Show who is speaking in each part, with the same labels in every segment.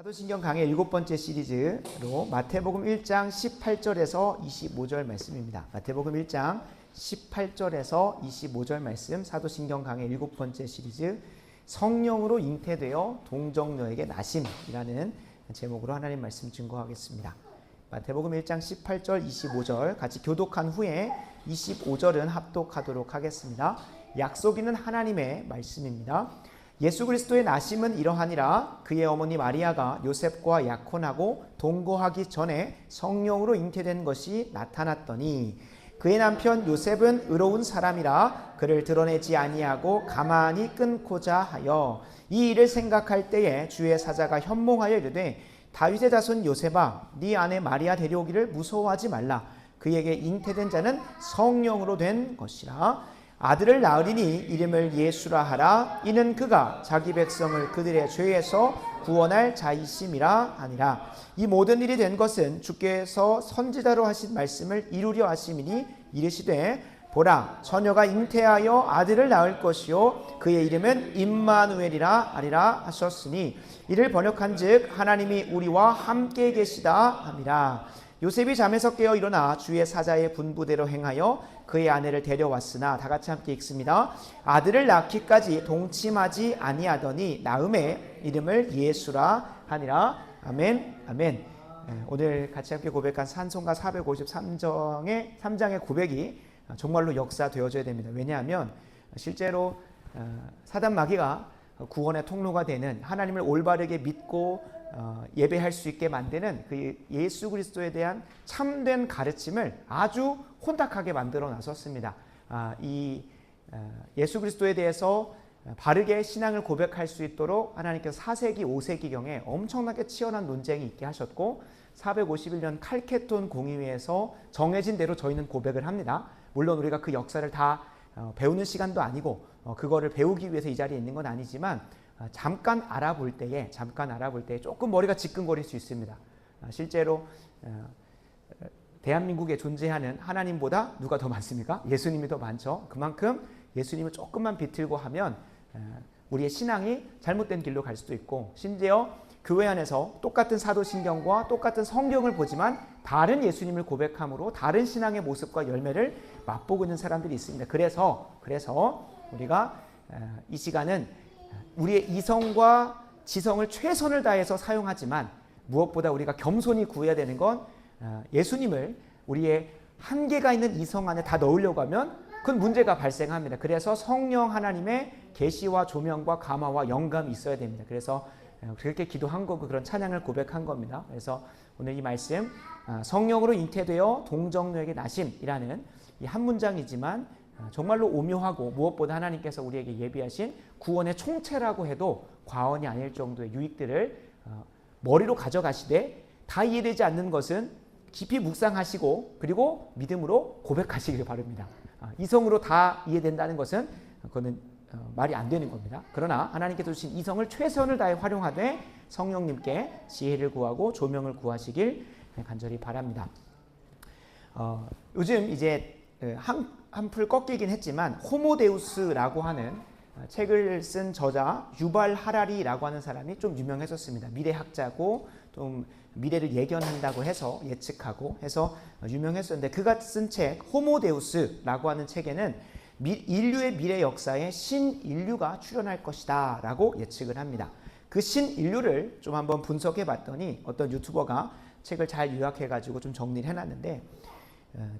Speaker 1: 사도신경 강의 7번째 시리즈로 마태복음 1장 18절에서 25절 말씀입니다. 마태복음 1장 18절에서 25절 말씀, 사도신경 강의 7번째 시리즈 성령으로 잉태되어 동정녀에게 나심이라는 제목으로 하나님 말씀 증거하겠습니다. 마태복음 1장 18절 25절 같이 교독한 후에 25절은 합독하도록 하겠습니다. 약속 있는 하나님의 말씀입니다. 예수 그리스도의 나심은 이러하니라. 그의 어머니 마리아가 요셉과 약혼하고 동거하기 전에 성령으로 잉태된 것이 나타났더니 그의 남편 요셉은 의로운 사람이라 그를 드러내지 아니하고 가만히 끊고자 하여 이 일을 생각할 때에 주의 사자가 현몽하여 이르되 다윗의 자손 요셉아 네 아내 마리아 데려오기를 무서워하지 말라. 그에게 잉태된 자는 성령으로 된 것이라. 아들을 낳으리니 이름을 예수라 하라. 이는 그가 자기 백성을 그들의 죄에서 구원할 자이심이라 하니라. 이 모든 일이 된 것은 주께서 선지자로 하신 말씀을 이루려 하심이니 이르시되 보라 처녀가 잉태하여 아들을 낳을 것이요 그의 이름은 임마누엘이라 하리라 하셨으니 이를 번역한즉 하나님이 우리와 함께 계시다 함이라. 요셉이 잠에서 깨어 일어나 주의 사자의 분부대로 행하여 그의 아내를 데려왔으나 다 같이 함께 읽습니다. 아들을 낳기까지 동침하지 아니하더니 낳음에 이름을 예수라 하니라. 아멘. 아멘. 오늘 같이 함께 고백한 찬송가 453장의 고백이 정말로 역사되어져야 됩니다. 왜냐하면 실제로 사단 마귀가 구원의 통로가 되는 하나님을 올바르게 믿고 예배할 수 있게 만드는 그 예수 그리스도에 대한 참된 가르침을 아주 혼탁하게 만들어 놨었습니다. 이 예수 그리스도에 대해서 바르게 신앙을 고백할 수 있도록 하나님께서 4세기, 5세기경에 엄청나게 치열한 논쟁이 있게 하셨고 451년 칼케톤 공의회에서 정해진 대로 저희는 고백을 합니다. 물론 우리가 그 역사를 다 배우는 시간도 아니고 그거를 배우기 위해서 이 자리에 있는 건 아니지만 잠깐 알아볼 때에 조금 머리가 지끈거릴 수 있습니다. 실제로 대한민국에 존재하는 하나님보다 누가 더 많습니까? 예수님이 더 많죠. 그만큼 예수님을 조금만 비틀고 하면 우리의 신앙이 잘못된 길로 갈 수도 있고 심지어 교회 안에서 똑같은 사도신경과 똑같은 성경을 보지만 다른 예수님을 고백함으로 다른 신앙의 모습과 열매를 맛보고 있는 사람들이 있습니다. 그래서 우리가 이 시간은 우리의 이성과 지성을 최선을 다해서 사용하지만 무엇보다 우리가 겸손히 구해야 되는 건 예수님을 우리의 한계가 있는 이성 안에 다 넣으려고 하면 그건 문제가 발생합니다. 그래서 성령 하나님의 계시와 조명과 감화와 영감이 있어야 됩니다. 그래서 그렇게 기도한 거고 그런 찬양을 고백한 겁니다. 그래서 오늘 이 말씀 성령으로 잉태되어 동정녀에게 나심이라는 이 한 문장이지만 정말로 오묘하고 무엇보다 하나님께서 우리에게 예비하신 구원의 총체라고 해도 과언이 아닐 정도의 유익들을 머리로 가져가시되 다 이해되지 않는 것은 깊이 묵상하시고 그리고 믿음으로 고백하시길 바랍니다. 이성으로 다 이해된다는 것은 그거는 말이 안 되는 겁니다. 그러나 하나님께서 주신 이성을 최선을 다해 활용하되 성령님께 지혜를 구하고 조명을 구하시길 간절히 바랍니다. 요즘 이제 한풀 꺾이긴 했지만 호모데우스라고 하는 책을 쓴 저자 유발 하라리라고 하는 사람이 좀 유명했었습니다. 미래학자고 좀 미래를 예견한다고 해서 예측하고 해서 유명했었는데 그가 쓴 책 호모데우스라고 하는 책에는 인류의 미래 역사에 신인류가 출현할 것이다 라고 예측을 합니다. 그 신인류를 좀 한번 분석해 봤더니 어떤 유튜버가 책을 잘 요약해 가지고 좀 정리를 해놨는데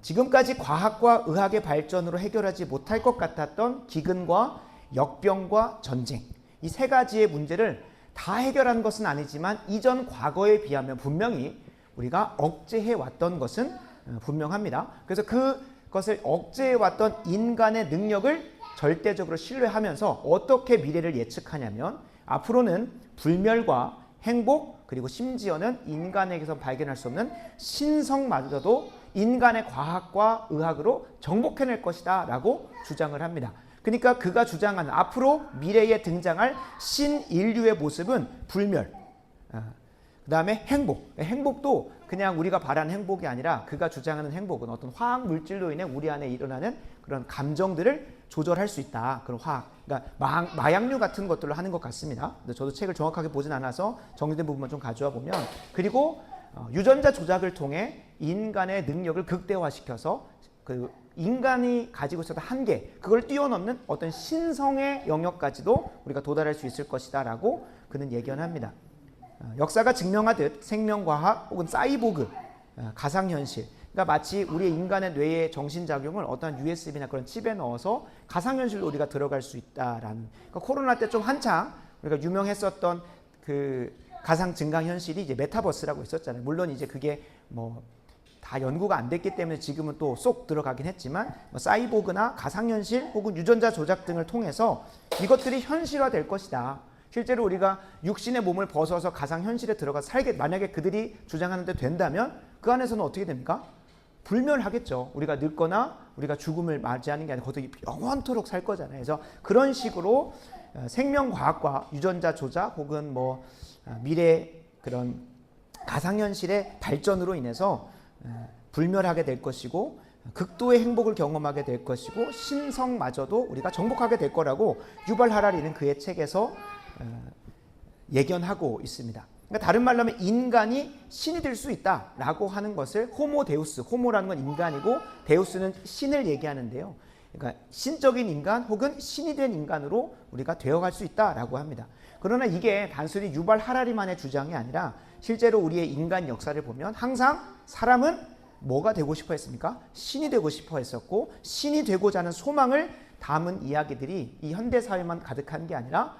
Speaker 1: 지금까지 과학과 의학의 발전으로 해결하지 못할 것 같았던 기근과 역병과 전쟁 이 세 가지의 문제를 다 해결한 것은 아니지만 이전 과거에 비하면 분명히 우리가 억제해 왔던 것은 분명합니다. 그래서 그것을 억제해 왔던 인간의 능력을 절대적으로 신뢰하면서 어떻게 미래를 예측하냐면 앞으로는 불멸과 행복 그리고 심지어는 인간에게서 발견할 수 없는 신성마저도 인간의 과학과 의학으로 정복해낼 것이다 라고 주장을 합니다. 그러니까 그가 주장하는 앞으로 미래에 등장할 신인류의 모습은 불멸 그 다음에 행복. 행복도 그냥 우리가 바라는 행복이 아니라 그가 주장하는 행복은 어떤 화학 물질로 인해 우리 안에 일어나는 그런 감정들을 조절할 수 있다. 그런 화학. 그러니까 마약류 같은 것들로 하는 것 같습니다. 근데 저도 책을 정확하게 보진 않아서 정리된 부분만 좀 가져와 보면, 그리고 유전자 조작을 통해 인간의 능력을 극대화시켜서 그 인간이 가지고 있었던 한계, 그걸 뛰어넘는 어떤 신성의 영역까지도 우리가 도달할 수 있을 것이다 라고 그는 예견합니다. 역사가 증명하듯 생명과학 혹은 사이보그, 가상현실, 그러니까 마치 우리의 인간의 뇌의 정신작용을 어떤 USB나 그런 칩에 넣어서 가상현실로 우리가 들어갈 수 있다라는, 그러니까 코로나 때 좀 한창 우리가 유명했었던 그 가상 증강현실이 이제 메타버스라고 있었잖아요. 물론 이제 그게 뭐 다 연구가 안 됐기 때문에 지금은 또 쏙 들어가긴 했지만, 뭐 사이보그나 가상현실 혹은 유전자 조작 등을 통해서 이것들이 현실화될 것이다. 실제로 우리가 육신의 몸을 벗어서 가상현실에 들어가서 살게, 만약에 그들이 주장하는 데 된다면 그 안에서는 어떻게 됩니까? 불멸하겠죠. 우리가 늙거나 우리가 죽음을 맞이하는 게 아니라 거기서 영원토록 살 거잖아요. 그래서 그런 식으로 생명과학과 유전자 조작 혹은 뭐 미래 그런 가상현실의 발전으로 인해서 불멸하게 될 것이고, 극도의 행복을 경험하게 될 것이고, 신성마저도 우리가 정복하게 될 거라고 유발 하라리는 그의 책에서 예견하고 있습니다. 그러니까 다른 말로 하면 인간이 신이 될 수 있다라고 하는 것을 호모 데우스, 호모라는 건 인간이고 데우스는 신을 얘기하는데요. 그러니까 신적인 인간 혹은 신이 된 인간으로 우리가 되어갈 수 있다라고 합니다. 그러나 이게 단순히 유발 하라리만의 주장이 아니라 실제로 우리의 인간 역사를 보면 항상 사람은 뭐가 되고 싶어 했습니까? 신이 되고 싶어 했었고, 신이 되고자 하는 소망을 담은 이야기들이 이 현대사회만 가득한 게 아니라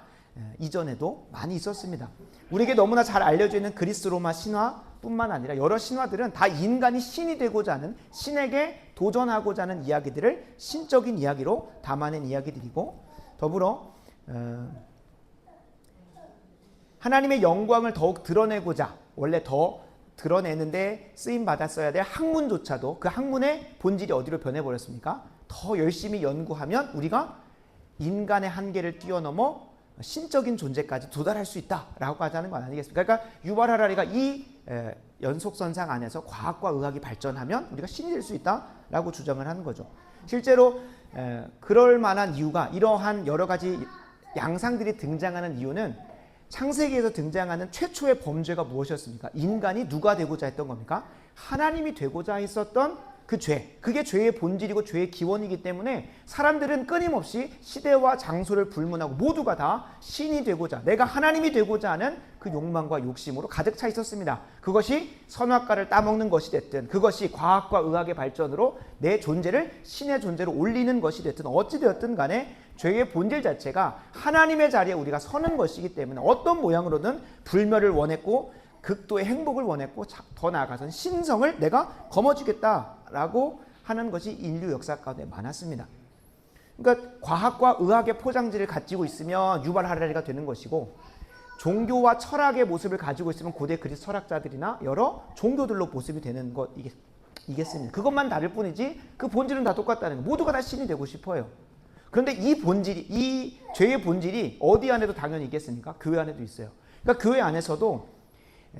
Speaker 1: 이전에도 많이 있었습니다. 우리에게 너무나 잘 알려져 있는 그리스 로마 신화뿐만 아니라 여러 신화들은 다 인간이 신이 되고자 하는, 신에게 도전하고자 하는 이야기들을 신적인 이야기로 담아낸 이야기들이고, 더불어 하나님의 영광을 더욱 드러내고자, 원래 더 드러내는데 쓰임 받았어야 될 학문조차도 그 학문의 본질이 어디로 변해버렸습니까? 더 열심히 연구하면 우리가 인간의 한계를 뛰어넘어 신적인 존재까지 도달할 수 있다라고 하자는 거 아니겠습니까? 그러니까 유발 하라리가 이 연속선상 안에서 과학과 의학이 발전하면 우리가 신이 될 수 있다라고 주장을 하는 거죠. 실제로 그럴 만한 이유가, 이러한 여러 가지 양상들이 등장하는 이유는 창세기에서 등장하는 최초의 범죄가 무엇이었습니까? 인간이 누가 되고자 했던 겁니까? 하나님이 되고자 했었던 그 죄, 그게 죄의 본질이고 죄의 기원이기 때문에 사람들은 끊임없이 시대와 장소를 불문하고 모두가 다 신이 되고자, 내가 하나님이 되고자 하는 그 욕망과 욕심으로 가득 차 있었습니다. 그것이 선악과를 따먹는 것이 됐든, 그것이 과학과 의학의 발전으로 내 존재를 신의 존재로 올리는 것이 됐든, 어찌되었든 간에 죄의 본질 자체가 하나님의 자리에 우리가 서는 것이기 때문에 어떤 모양으로든 불멸을 원했고 극도의 행복을 원했고, 더 나아가서는 신성을 내가 거머쥐겠다라고 하는 것이 인류 역사 가운데 많았습니다. 그러니까 과학과 의학의 포장지를 가지고 있으면 유발 하라리가 되는 것이고, 종교와 철학의 모습을 가지고 있으면 고대 그리스 철학자들이나 여러 종교들로 모습이 되는 것이겠습니다. 그것만 다를 뿐이지 그 본질은 다 똑같다는 거예요. 모두가 다 신이 되고 싶어요. 그런데 이 본질이, 이 죄의 본질이 어디 안에도 당연히 있겠습니까? 교회 안에도 있어요. 그러니까 교회 안에서도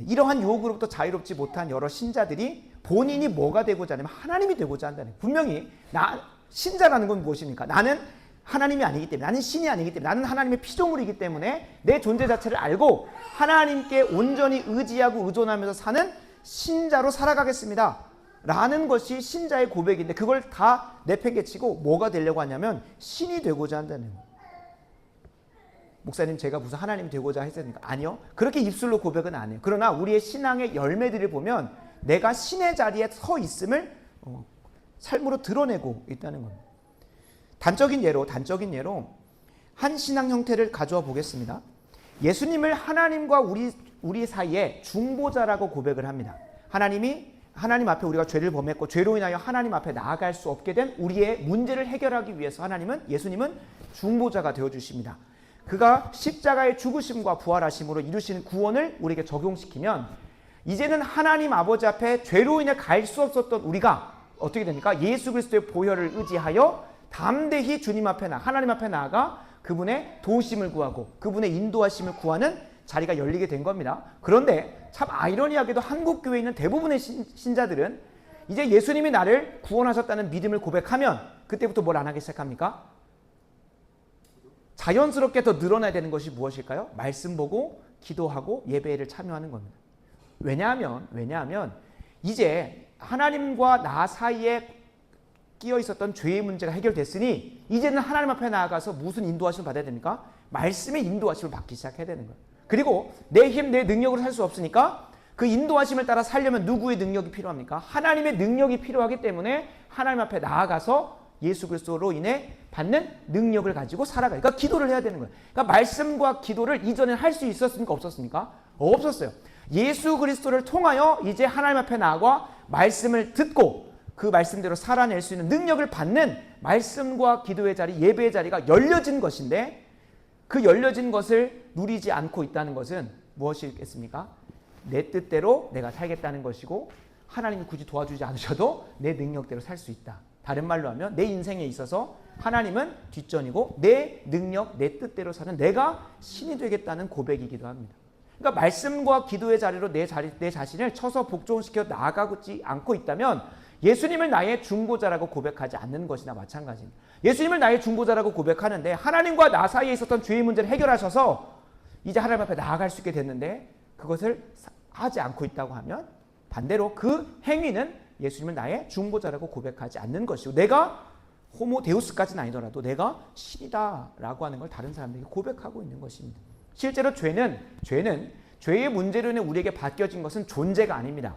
Speaker 1: 이러한 유혹으로부터 자유롭지 못한 여러 신자들이 본인이 뭐가 되고자 하냐면 하나님이 되고자 한다는 거예요. 분명히 신자라는 건 무엇입니까? 나는 하나님이 아니기 때문에, 나는 신이 아니기 때문에, 나는 하나님의 피조물이기 때문에 내 존재 자체를 알고 하나님께 온전히 의지하고 의존하면서 사는 신자로 살아가겠습니다 라는 것이 신자의 고백인데, 그걸 다 내팽개치고 뭐가 되려고 하냐면 신이 되고자 한다는 거예요. 목사님, 제가 무슨 하나님이 되고자 했습니까? 아니요. 그렇게 입술로 고백은 안 해요. 그러나 우리의 신앙의 열매들을 보면 내가 신의 자리에 서 있음을 삶으로 드러내고 있다는 겁니다. 단적인 예로 한 신앙 형태를 가져와 보겠습니다. 예수님을 하나님과 우리 사이에 중보자라고 고백을 합니다. 하나님 앞에 우리가 죄를 범했고 죄로 인하여 하나님 앞에 나아갈 수 없게 된 우리의 문제를 해결하기 위해서 예수님은 중보자가 되어주십니다. 그가 십자가의 죽으심과 부활하심으로 이루시는 구원을 우리에게 적용시키면 이제는 하나님 아버지 앞에 죄로 인해 갈 수 없었던 우리가 어떻게 됩니까? 예수 그리스도의 보혈을 의지하여 담대히 주님 앞에 하나님 앞에 나아가 그분의 도우심을 구하고 그분의 인도하심을 구하는 자리가 열리게 된 겁니다. 그런데 참 아이러니하게도 한국 교회에 있는 대부분의 신자들은 이제 예수님이 나를 구원하셨다는 믿음을 고백하면 그때부터 뭘 안 하기 시작합니까? 자연스럽게 더 늘어나야 되는 것이 무엇일까요? 말씀 보고 기도하고 예배를 참여하는 겁니다. 왜냐하면 이제 하나님과 나 사이에 끼어 있었던 죄의 문제가 해결됐으니 이제는 하나님 앞에 나아가서 무슨 인도하심을 받아야 됩니까? 말씀의 인도하심을 받기 시작해야 되는 거예요. 그리고 내 힘, 내 능력으로 살 수 없으니까 그 인도하심을 따라 살려면 누구의 능력이 필요합니까? 하나님의 능력이 필요하기 때문에 하나님 앞에 나아가서 예수 그리스도로 인해 받는 능력을 가지고 살아가요. 그러니까 기도를 해야 되는 거예요. 그러니까 말씀과 기도를 이전에 할 수 있었습니까? 없었습니까? 없었어요. 예수 그리스도를 통하여 이제 하나님 앞에 나아가 말씀을 듣고 그 말씀대로 살아낼 수 있는 능력을 받는 말씀과 기도의 자리, 예배의 자리가 열려진 것인데 그 열려진 것을 누리지 않고 있다는 것은 무엇이겠습니까? 내 뜻대로 내가 살겠다는 것이고 하나님이 굳이 도와주지 않으셔도 내 능력대로 살 수 있다. 다른 말로 하면 내 인생에 있어서 하나님은 뒷전이고 내 능력, 내 뜻대로 사는 내가 신이 되겠다는 고백이기도 합니다. 그러니까 말씀과 기도의 자리로 내 자신을 쳐서 복종시켜 나아가지 않고 있다면 예수님을 나의 중보자라고 고백하지 않는 것이나 마찬가지입니다. 예수님을 나의 중보자라고 고백하는데 하나님과 나 사이에 있었던 죄의 문제를 해결하셔서 이제 하나님 앞에 나아갈 수 있게 됐는데 그것을 하지 않고 있다고 하면 반대로 그 행위는 예수님을 나의 중보자라고 고백하지 않는 것이고 내가 호모 데우스까지는 아니더라도 내가 신이다라고 하는 걸 다른 사람들에게 고백하고 있는 것입니다. 실제로 죄는 죄의 문제로 인해 우리에게 바뀌어진 것은 존재가 아닙니다.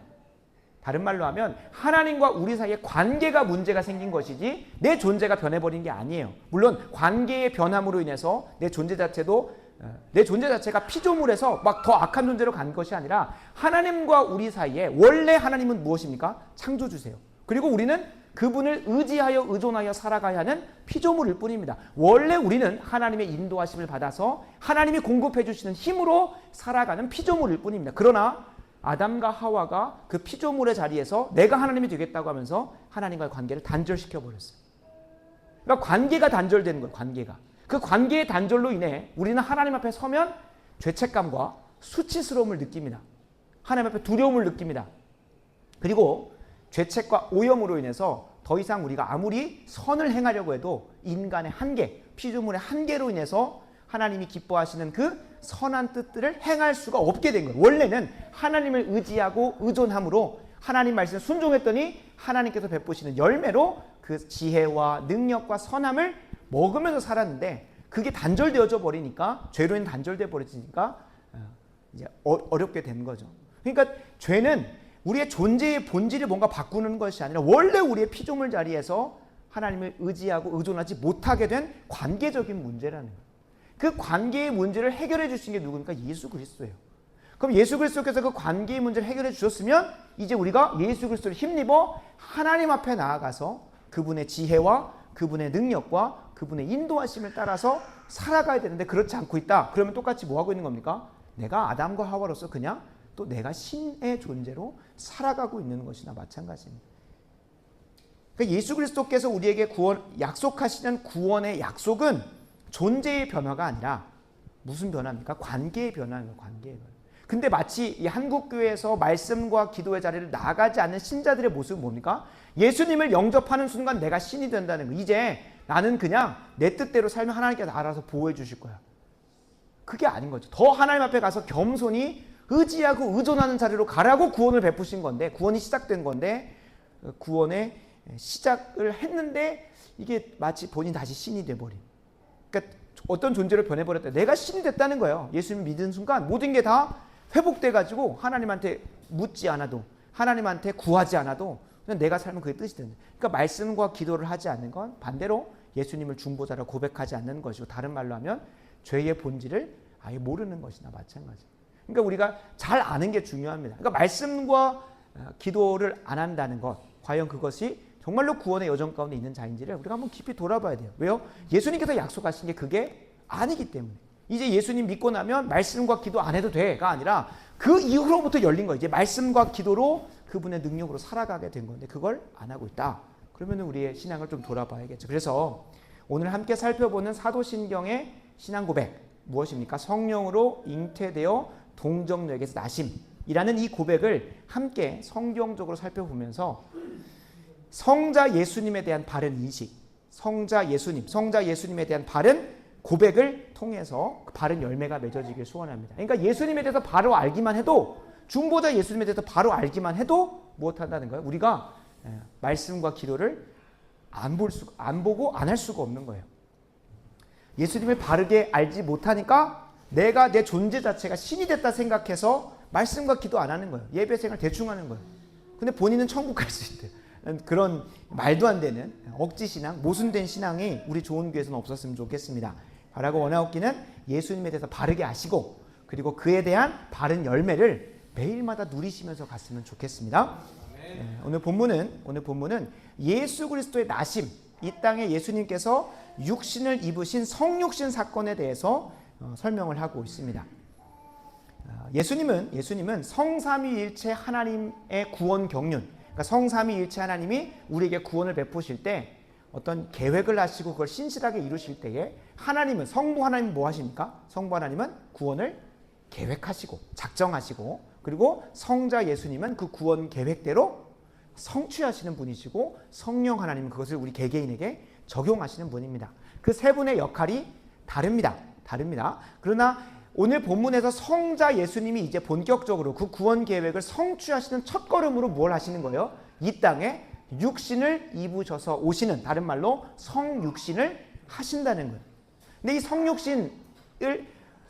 Speaker 1: 다른 말로 하면 하나님과 우리 사이의 관계가 문제가 생긴 것이지 내 존재가 변해버린 게 아니에요. 물론 관계의 변함으로 인해서 내 존재 자체가 피조물에서 막 더 악한 존재로 간 것이 아니라 하나님과 우리 사이에 원래 하나님은 무엇입니까? 창조주세요. 그리고 우리는 그분을 의지하여 의존하여 살아가야 하는 피조물일 뿐입니다. 원래 우리는 하나님의 인도하심을 받아서 하나님이 공급해 주시는 힘으로 살아가는 피조물일 뿐입니다. 그러나 아담과 하와가 그 피조물의 자리에서 내가 하나님이 되겠다고 하면서 하나님과의 관계를 단절시켜 버렸어요. 그러니까 관계가 단절되는 거예요. 관계가. 그 관계의 단절로 인해 우리는 하나님 앞에 서면 죄책감과 수치스러움을 느낍니다. 하나님 앞에 두려움을 느낍니다. 그리고 죄책과 오염으로 인해서 더 이상 우리가 아무리 선을 행하려고 해도 인간의 한계, 피조물의 한계로 인해서 하나님이 기뻐하시는 그 선한 뜻들을 행할 수가 없게 된 거예요. 원래는 하나님을 의지하고 의존함으로 하나님 말씀에 순종했더니 하나님께서 베푸시는 열매로 그 지혜와 능력과 선함을 먹으면서 살았는데 그게 단절되어져 버리니까 죄로 인해 단절되어 버리니까 이제 어렵게 된 거죠. 그러니까 죄는 우리의 존재의 본질을 뭔가 바꾸는 것이 아니라 원래 우리의 피조물 자리에서 하나님을 의지하고 의존하지 못하게 된 관계적인 문제라는 거예요. 그 관계의 문제를 해결해 주신 게 누구니까? 예수 그리스도예요. 그럼 예수 그리스도께서 그 관계의 문제를 해결해 주셨으면 이제 우리가 예수 그리스도를 힘입어 하나님 앞에 나아가서 그분의 지혜와 그분의 능력과 그분의 인도하심을 따라서 살아가야 되는데 그렇지 않고 있다. 그러면 똑같이 뭐 하고 있는 겁니까? 내가 아담과 하와로서 그냥 또 내가 신의 존재로 살아가고 있는 것이나 마찬가지입니다. 그러니까 예수 그리스도께서 우리에게 약속하시는 구원의 약속은 존재의 변화가 아니라 무슨 변화입니까? 관계의 변화예요. 관계의 변화. 근데 마치 이 한국교회에서 말씀과 기도의 자리를 나아가지 않는 신자들의 모습은 뭡니까? 예수님을 영접하는 순간 내가 신이 된다는 거. 이제 나는 그냥 내 뜻대로 살면 하나님께서 알아서 보호해 주실 거야. 그게 아닌 거죠. 더 하나님 앞에 가서 겸손히 의지하고 의존하는 자리로 가라고 구원을 베푸신 건데, 구원이 시작된 건데, 구원의 시작을 했는데 이게 마치 본인 다시 신이 돼버린. 그러니까 어떤 존재로 변해버렸다. 내가 신이 됐다는 거예요. 예수님 믿은 순간 모든 게 다 회복돼가지고 하나님한테 묻지 않아도, 하나님한테 구하지 않아도 그냥 내가 살면 그게 뜻이 된다. 그러니까 말씀과 기도를 하지 않는 건 반대로 예수님을 중보자로 고백하지 않는 것이고, 다른 말로 하면 죄의 본질을 아예 모르는 것이나 마찬가지입니다. 그러니까 우리가 잘 아는 게 중요합니다. 그러니까 말씀과 기도를 안 한다는 것, 과연 그것이 정말로 구원의 여정 가운데 있는 자인지를 우리가 한번 깊이 돌아봐야 돼요. 왜요? 예수님께서 약속하신 게 그게 아니기 때문에. 이제 예수님 믿고 나면 말씀과 기도 안 해도 돼가 아니라 그 이후로부터 열린 거예요. 이제 말씀과 기도로 그분의 능력으로 살아가게 된 건데 그걸 안 하고 있다. 그러면 우리의 신앙을 좀 돌아봐야겠죠. 그래서 오늘 함께 살펴보는 사도신경의 신앙 고백, 무엇입니까? 성령으로 잉태되어 동정녀에게서 나심이라는 이 고백을 함께 성경적으로 살펴보면서 성자 예수님에 대한 바른 인식, 성자 예수님에 대한 바른 고백을 통해서 바른 열매가 맺어지길 소원합니다. 그러니까 예수님에 대해서 바로 알기만 해도, 중보자 예수님에 대해서 바로 알기만 해도 무엇 한다는 거예요? 우리가 말씀과 기도를 안 보고 안 할 수가 없는 거예요. 예수님을 바르게 알지 못하니까 내가 내 존재 자체가 신이 됐다 생각해서 말씀과 기도 안 하는 거예요. 예배 생활 대충 하는 거예요. 근데 본인은 천국 갈 수 있대요. 그런 말도 안 되는 억지 신앙, 모순된 신앙이 우리 좋은 교회에서는 없었으면 좋겠습니다. 바라고 원하옵기는 예수님에 대해서 바르게 아시고, 그리고 그에 대한 바른 열매를 매일마다 누리시면서 갔으면 좋겠습니다. 오늘 본문은 예수 그리스도의 나심, 이 땅에 예수님께서 육신을 입으신 성육신 사건에 대해서 설명을 하고 있습니다. 예수님은 성삼위일체 하나님의 구원 경륜, 그러니까 성삼위일체 하나님이 우리에게 구원을 베푸실 때 어떤 계획을 하시고 그걸 신실하게 이루실 때에 하나님은, 성부 하나님은 뭐 하십니까? 성부 하나님은 구원을 계획하시고 작정하시고, 그리고 성자 예수님은 그 구원 계획대로 성취하시는 분이시고, 성령 하나님은 그것을 우리 개개인에게 적용하시는 분입니다. 그 세 분의 역할이 다릅니다. 그러나 오늘 본문에서 성자 예수님이 이제 본격적으로 그 구원 계획을 성취하시는 첫걸음으로 뭘 하시는 거예요? 이 땅에 육신을 입으셔서 오시는, 다른 말로 성육신을 하신다는 거예요. 근데 이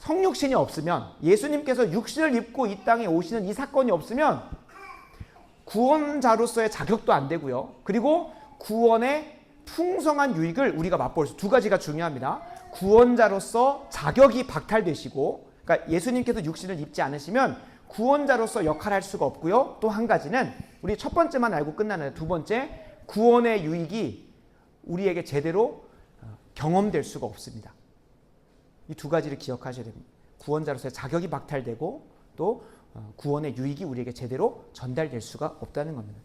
Speaker 1: 성육신이 없으면, 예수님께서 육신을 입고 이 땅에 오시는 이 사건이 없으면 구원자로서의 자격도 안 되고요. 그리고 구원의 풍성한 유익을 우리가 맛볼 수, 두 가지가 중요합니다. 구원자로서 자격이 박탈되시고, 그러니까 예수님께서 육신을 입지 않으시면 구원자로서 역할할 수가 없고요. 또 한 가지는 우리 첫 번째만 알고 끝나는, 두 번째, 구원의 유익이 우리에게 제대로 경험될 수가 없습니다. 이 두 가지를 기억하셔야 됩니다. 구원자로서의 자격이 박탈되고, 또 구원의 유익이 우리에게 제대로 전달될 수가 없다는 겁니다.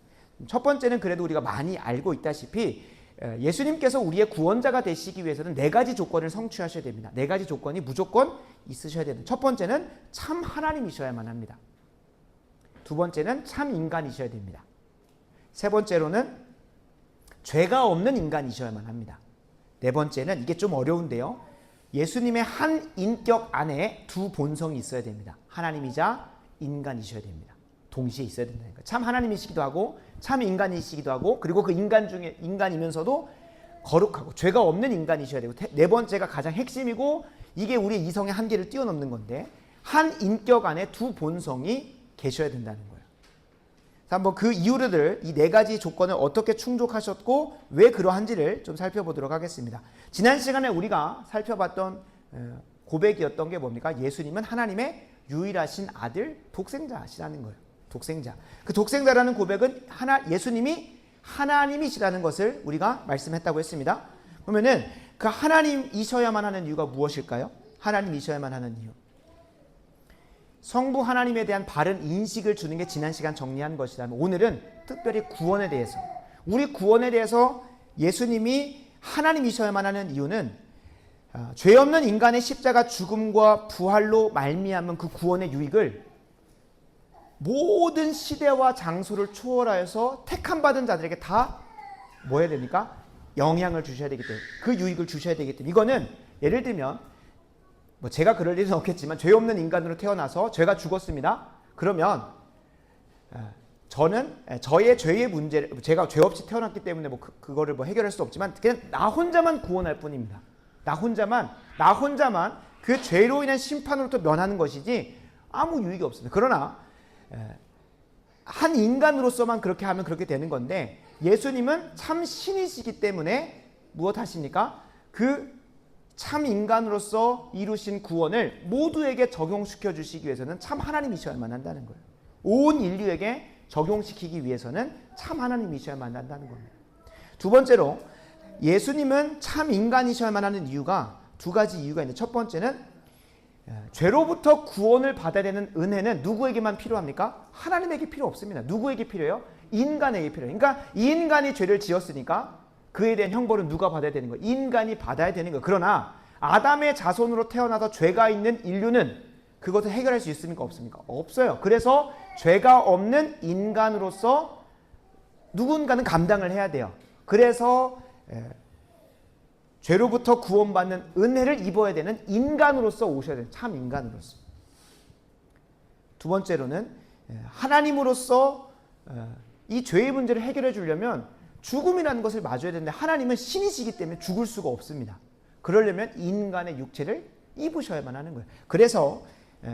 Speaker 1: 첫 번째는 그래도 우리가 많이 알고 있다시피 예수님께서 우리의 구원자가 되시기 위해서는 네 가지 조건을 성취하셔야 됩니다. 네 가지 조건이 무조건 있으셔야 됩니다. 첫 번째는 참 하나님이셔야만 합니다. 두 번째는 참 인간이셔야 됩니다. 세 번째로는 죄가 없는 인간이셔야만 합니다. 네 번째는, 이게 좀 어려운데요, 예수님의 한 인격 안에 두 본성이 있어야 됩니다. 하나님이자 인간이셔야 됩니다. 동시에 있어야 된다는 거예요. 참 하나님이시기도 하고 참 인간이시기도 하고, 그리고 그 인간 중에 인간이면서도 거룩하고 죄가 없는 인간이셔야 되고, 네 번째가 가장 핵심이고 이게 우리의 이성의 한계를 뛰어넘는 건데, 한 인격 안에 두 본성이 계셔야 된다는 거예요. 한번 그 이유를, 이 네 가지 조건을 어떻게 충족하셨고 왜 그러한지를 좀 살펴보도록 하겠습니다. 지난 시간에 우리가 살펴봤던 고백이었던 게 뭡니까? 예수님은 하나님의 유일하신 아들, 독생자시라는 거예요. 독생자. 그 독생자라는 고백은 예수님이 하나님이시라는 것을 우리가 말씀했다고 했습니다. 그러면은 그 하나님이셔야만 하는 이유가 무엇일까요? 하나님이셔야만 하는 이유. 성부 하나님에 대한 바른 인식을 주는 게 지난 시간 정리한 것이라면, 오늘은 특별히 구원에 대해서, 우리 구원에 대해서 예수님이 하나님이셔야만 하는 이유는 죄 없는 인간의 십자가 죽음과 부활로 말미암은 그 구원의 유익을 모든 시대와 장소를 초월하여서 택함받은 자들에게 다 뭐 해야 됩니까? 영향을 주셔야 되기 때문에, 그 유익을 주셔야 되기 때문에, 이거는 예를 들면 뭐 제가 그럴 일은 없겠지만 죄 없는 인간으로 태어나서 죄가 죽었습니다. 그러면 저는 저의 죄의 문제를, 제가 죄 없이 태어났기 때문에 뭐 그거를 뭐 해결할 수 없지만 그냥 나 혼자만 구원할 뿐입니다. 나 혼자만 그 죄로 인한 심판으로부터 면하는 것이지 아무 유익이 없습니다. 그러나 한 인간으로서만 그렇게 하면 그렇게 되는 건데, 예수님은 참 신이시기 때문에 무엇 하십니까? 그 참 인간으로서 이루신 구원을 모두에게 적용시켜 주시기 위해서는 참 하나님이셔야만 한다는 거예요. 온 인류에게 적용시키기 위해서는 참 하나님이셔야만 한다는 겁니다. 두 번째로, 예수님은 참 인간이셔야만 하는 이유가 두 가지 이유가 있는데, 첫 번째는 죄로부터 구원을 받아야 되는 은혜는 누구에게만 필요합니까? 하나님에게 필요 없습니다. 누구에게 필요해요? 인간에게 필요해요. 그러니까 인간이 죄를 지었으니까 그에 대한 형벌은 누가 받아야 되는 거예요? 인간이 받아야 되는 거예요. 그러나 아담의 자손으로 태어나서 죄가 있는 인류는 그것을 해결할 수 있습니까? 없습니까? 없어요. 그래서 죄가 없는 인간으로서 누군가는 감당을 해야 돼요. 그래서 죄로부터 구원받는 은혜를 입어야 되는 인간으로서 오셔야 돼요. 참 인간으로서. 두 번째로는 하나님으로서 이 죄의 문제를 해결해 주려면 죽음이라는 것을 마줘야 되는데 하나님은 신이시기 때문에 죽을 수가 없습니다. 그러려면 인간의 육체를 입으셔야만 하는 거예요. 그래서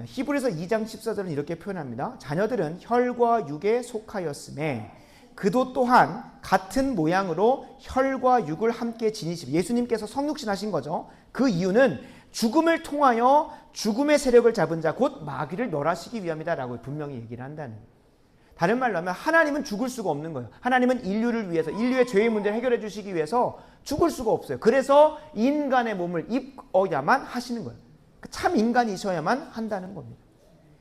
Speaker 1: 히브리서 2장 14절은 이렇게 표현합니다. 자녀들은 혈과 육에 속하였음에 그도 또한 같은 모양으로 혈과 육을 함께 지니시고, 예수님께서 성육신하신 거죠. 그 이유는 죽음을 통하여 죽음의 세력을 잡은 자 곧 마귀를 멸하시기 위함이다라고 분명히 얘기를 한다는 거예요. 다른 말로 하면 하나님은 죽을 수가 없는 거예요. 하나님은 인류를 위해서, 인류의 죄의 문제를 해결해 주시기 위해서 죽을 수가 없어요. 그래서 인간의 몸을 입어야만 하시는 거예요. 참 인간이셔야만 한다는 겁니다.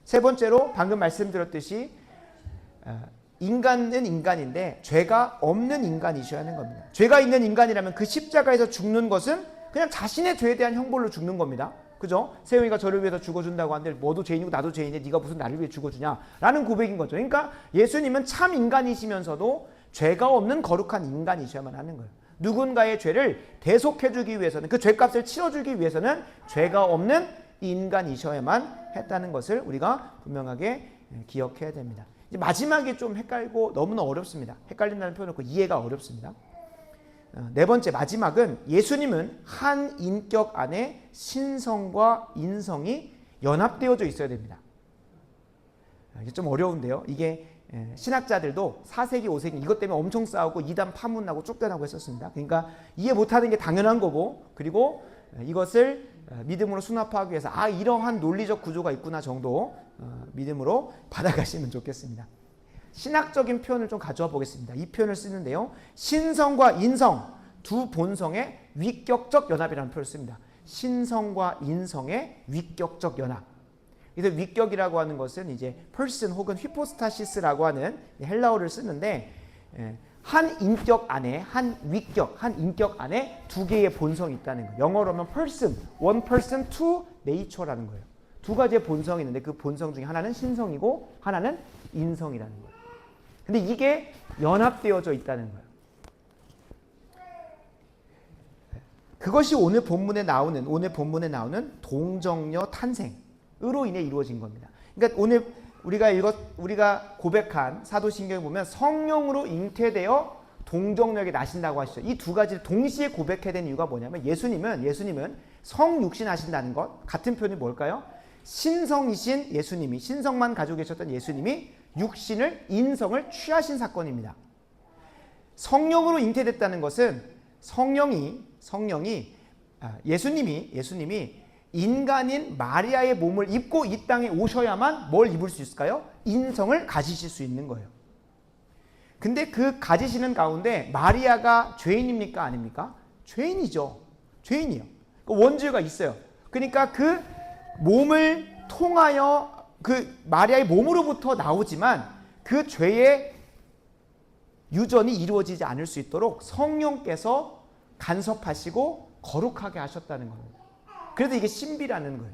Speaker 1: 세 번째로 방금 말씀드렸듯이 인간은 인간인데 죄가 없는 인간이셔야 하는 겁니다. 죄가 있는 인간이라면 그 십자가에서 죽는 것은 그냥 자신의 죄에 대한 형벌로 죽는 겁니다. 그죠? 세영이가 저를 위해서 죽어준다고 하는데 너도 죄인이고 나도 죄인인데 네가 무슨 나를 위해 죽어주냐 라는 고백인 거죠. 그러니까 예수님은 참 인간이시면서도 죄가 없는 거룩한 인간이셔야만 하는 거예요. 누군가의 죄를 대속해주기 위해서는, 그 죄값을 치러주기 위해서는 죄가 없는 인간이셔야만 했다는 것을 우리가 분명하게 기억해야 됩니다. 이제 마지막에 좀 헷갈고 너무나 어렵습니다. 헷갈린다는 표현을 놓고 이해가 어렵습니다. 네 번째, 마지막은 예수님은 한 인격 안에 신성과 인성이 연합되어져 있어야 됩니다. 이게 좀 어려운데요. 이게 신학자들도 4세기, 5세기 이것 때문에 엄청 싸우고 이단 파문나고 쫓겨나고 했었습니다. 그러니까 이해 못하는 게 당연한 거고, 그리고 이것을 믿음으로 수납하기 위해서 이러한 논리적 구조가 있구나 정도 믿음으로 받아가시면 좋겠습니다. 신학적인 표현을 좀 가져와 보겠습니다. 이 표현을 쓰는데요. 신성과 인성 두 본성의 위격적 연합이라는 표현을 씁니다. 신성과 인성의 위격적 연합. 그래서 위격이라고 하는 것은 이제 person 혹은 히포스타시스라고 하는 헬라어를 쓰는데, 한 인격 안에, 한 위격, 한 인격 안에 두 개의 본성이 있다는 거예요. 영어로 하면 person, one person, two nature라는 거예요. 두 가지의 본성이 있는데 그 본성 중에 하나는 신성이고 하나는 인성이라는 거예요. 근데 이게 연합되어져 있다는 거예요. 그것이 오늘 본문에 나오는 동정녀 탄생으로 인해 이루어진 겁니다. 그러니까 오늘 우리가 고백한 사도신경에 보면 성령으로 잉태되어 동정녀에게 나신다고 하시죠. 이 두 가지를 동시에 고백해야 되는 이유가 뭐냐면 예수님은 성육신하신다는 것, 같은 표현이 뭘까요? 신성이신 예수님이, 신성만 가지고 계셨던 예수님이 육신을, 인성을 취하신 사건입니다. 성령으로 잉태됐다는 것은 예수님이 인간인 마리아의 몸을 입고 이 땅에 오셔야만 뭘 입을 수 있을까요? 인성을 가지실 수 있는 거예요. 근데 그 가지시는 가운데 마리아가 죄인입니까? 아닙니까? 죄인이죠. 죄인이에요. 원죄가 있어요. 그러니까 그 몸을 통하여 그 마리아의 몸으로부터 나오지만 그 죄의 유전이 이루어지지 않을 수 있도록 성령께서 간섭하시고 거룩하게 하셨다는 겁니다. 그래서 이게 신비라는 거예요.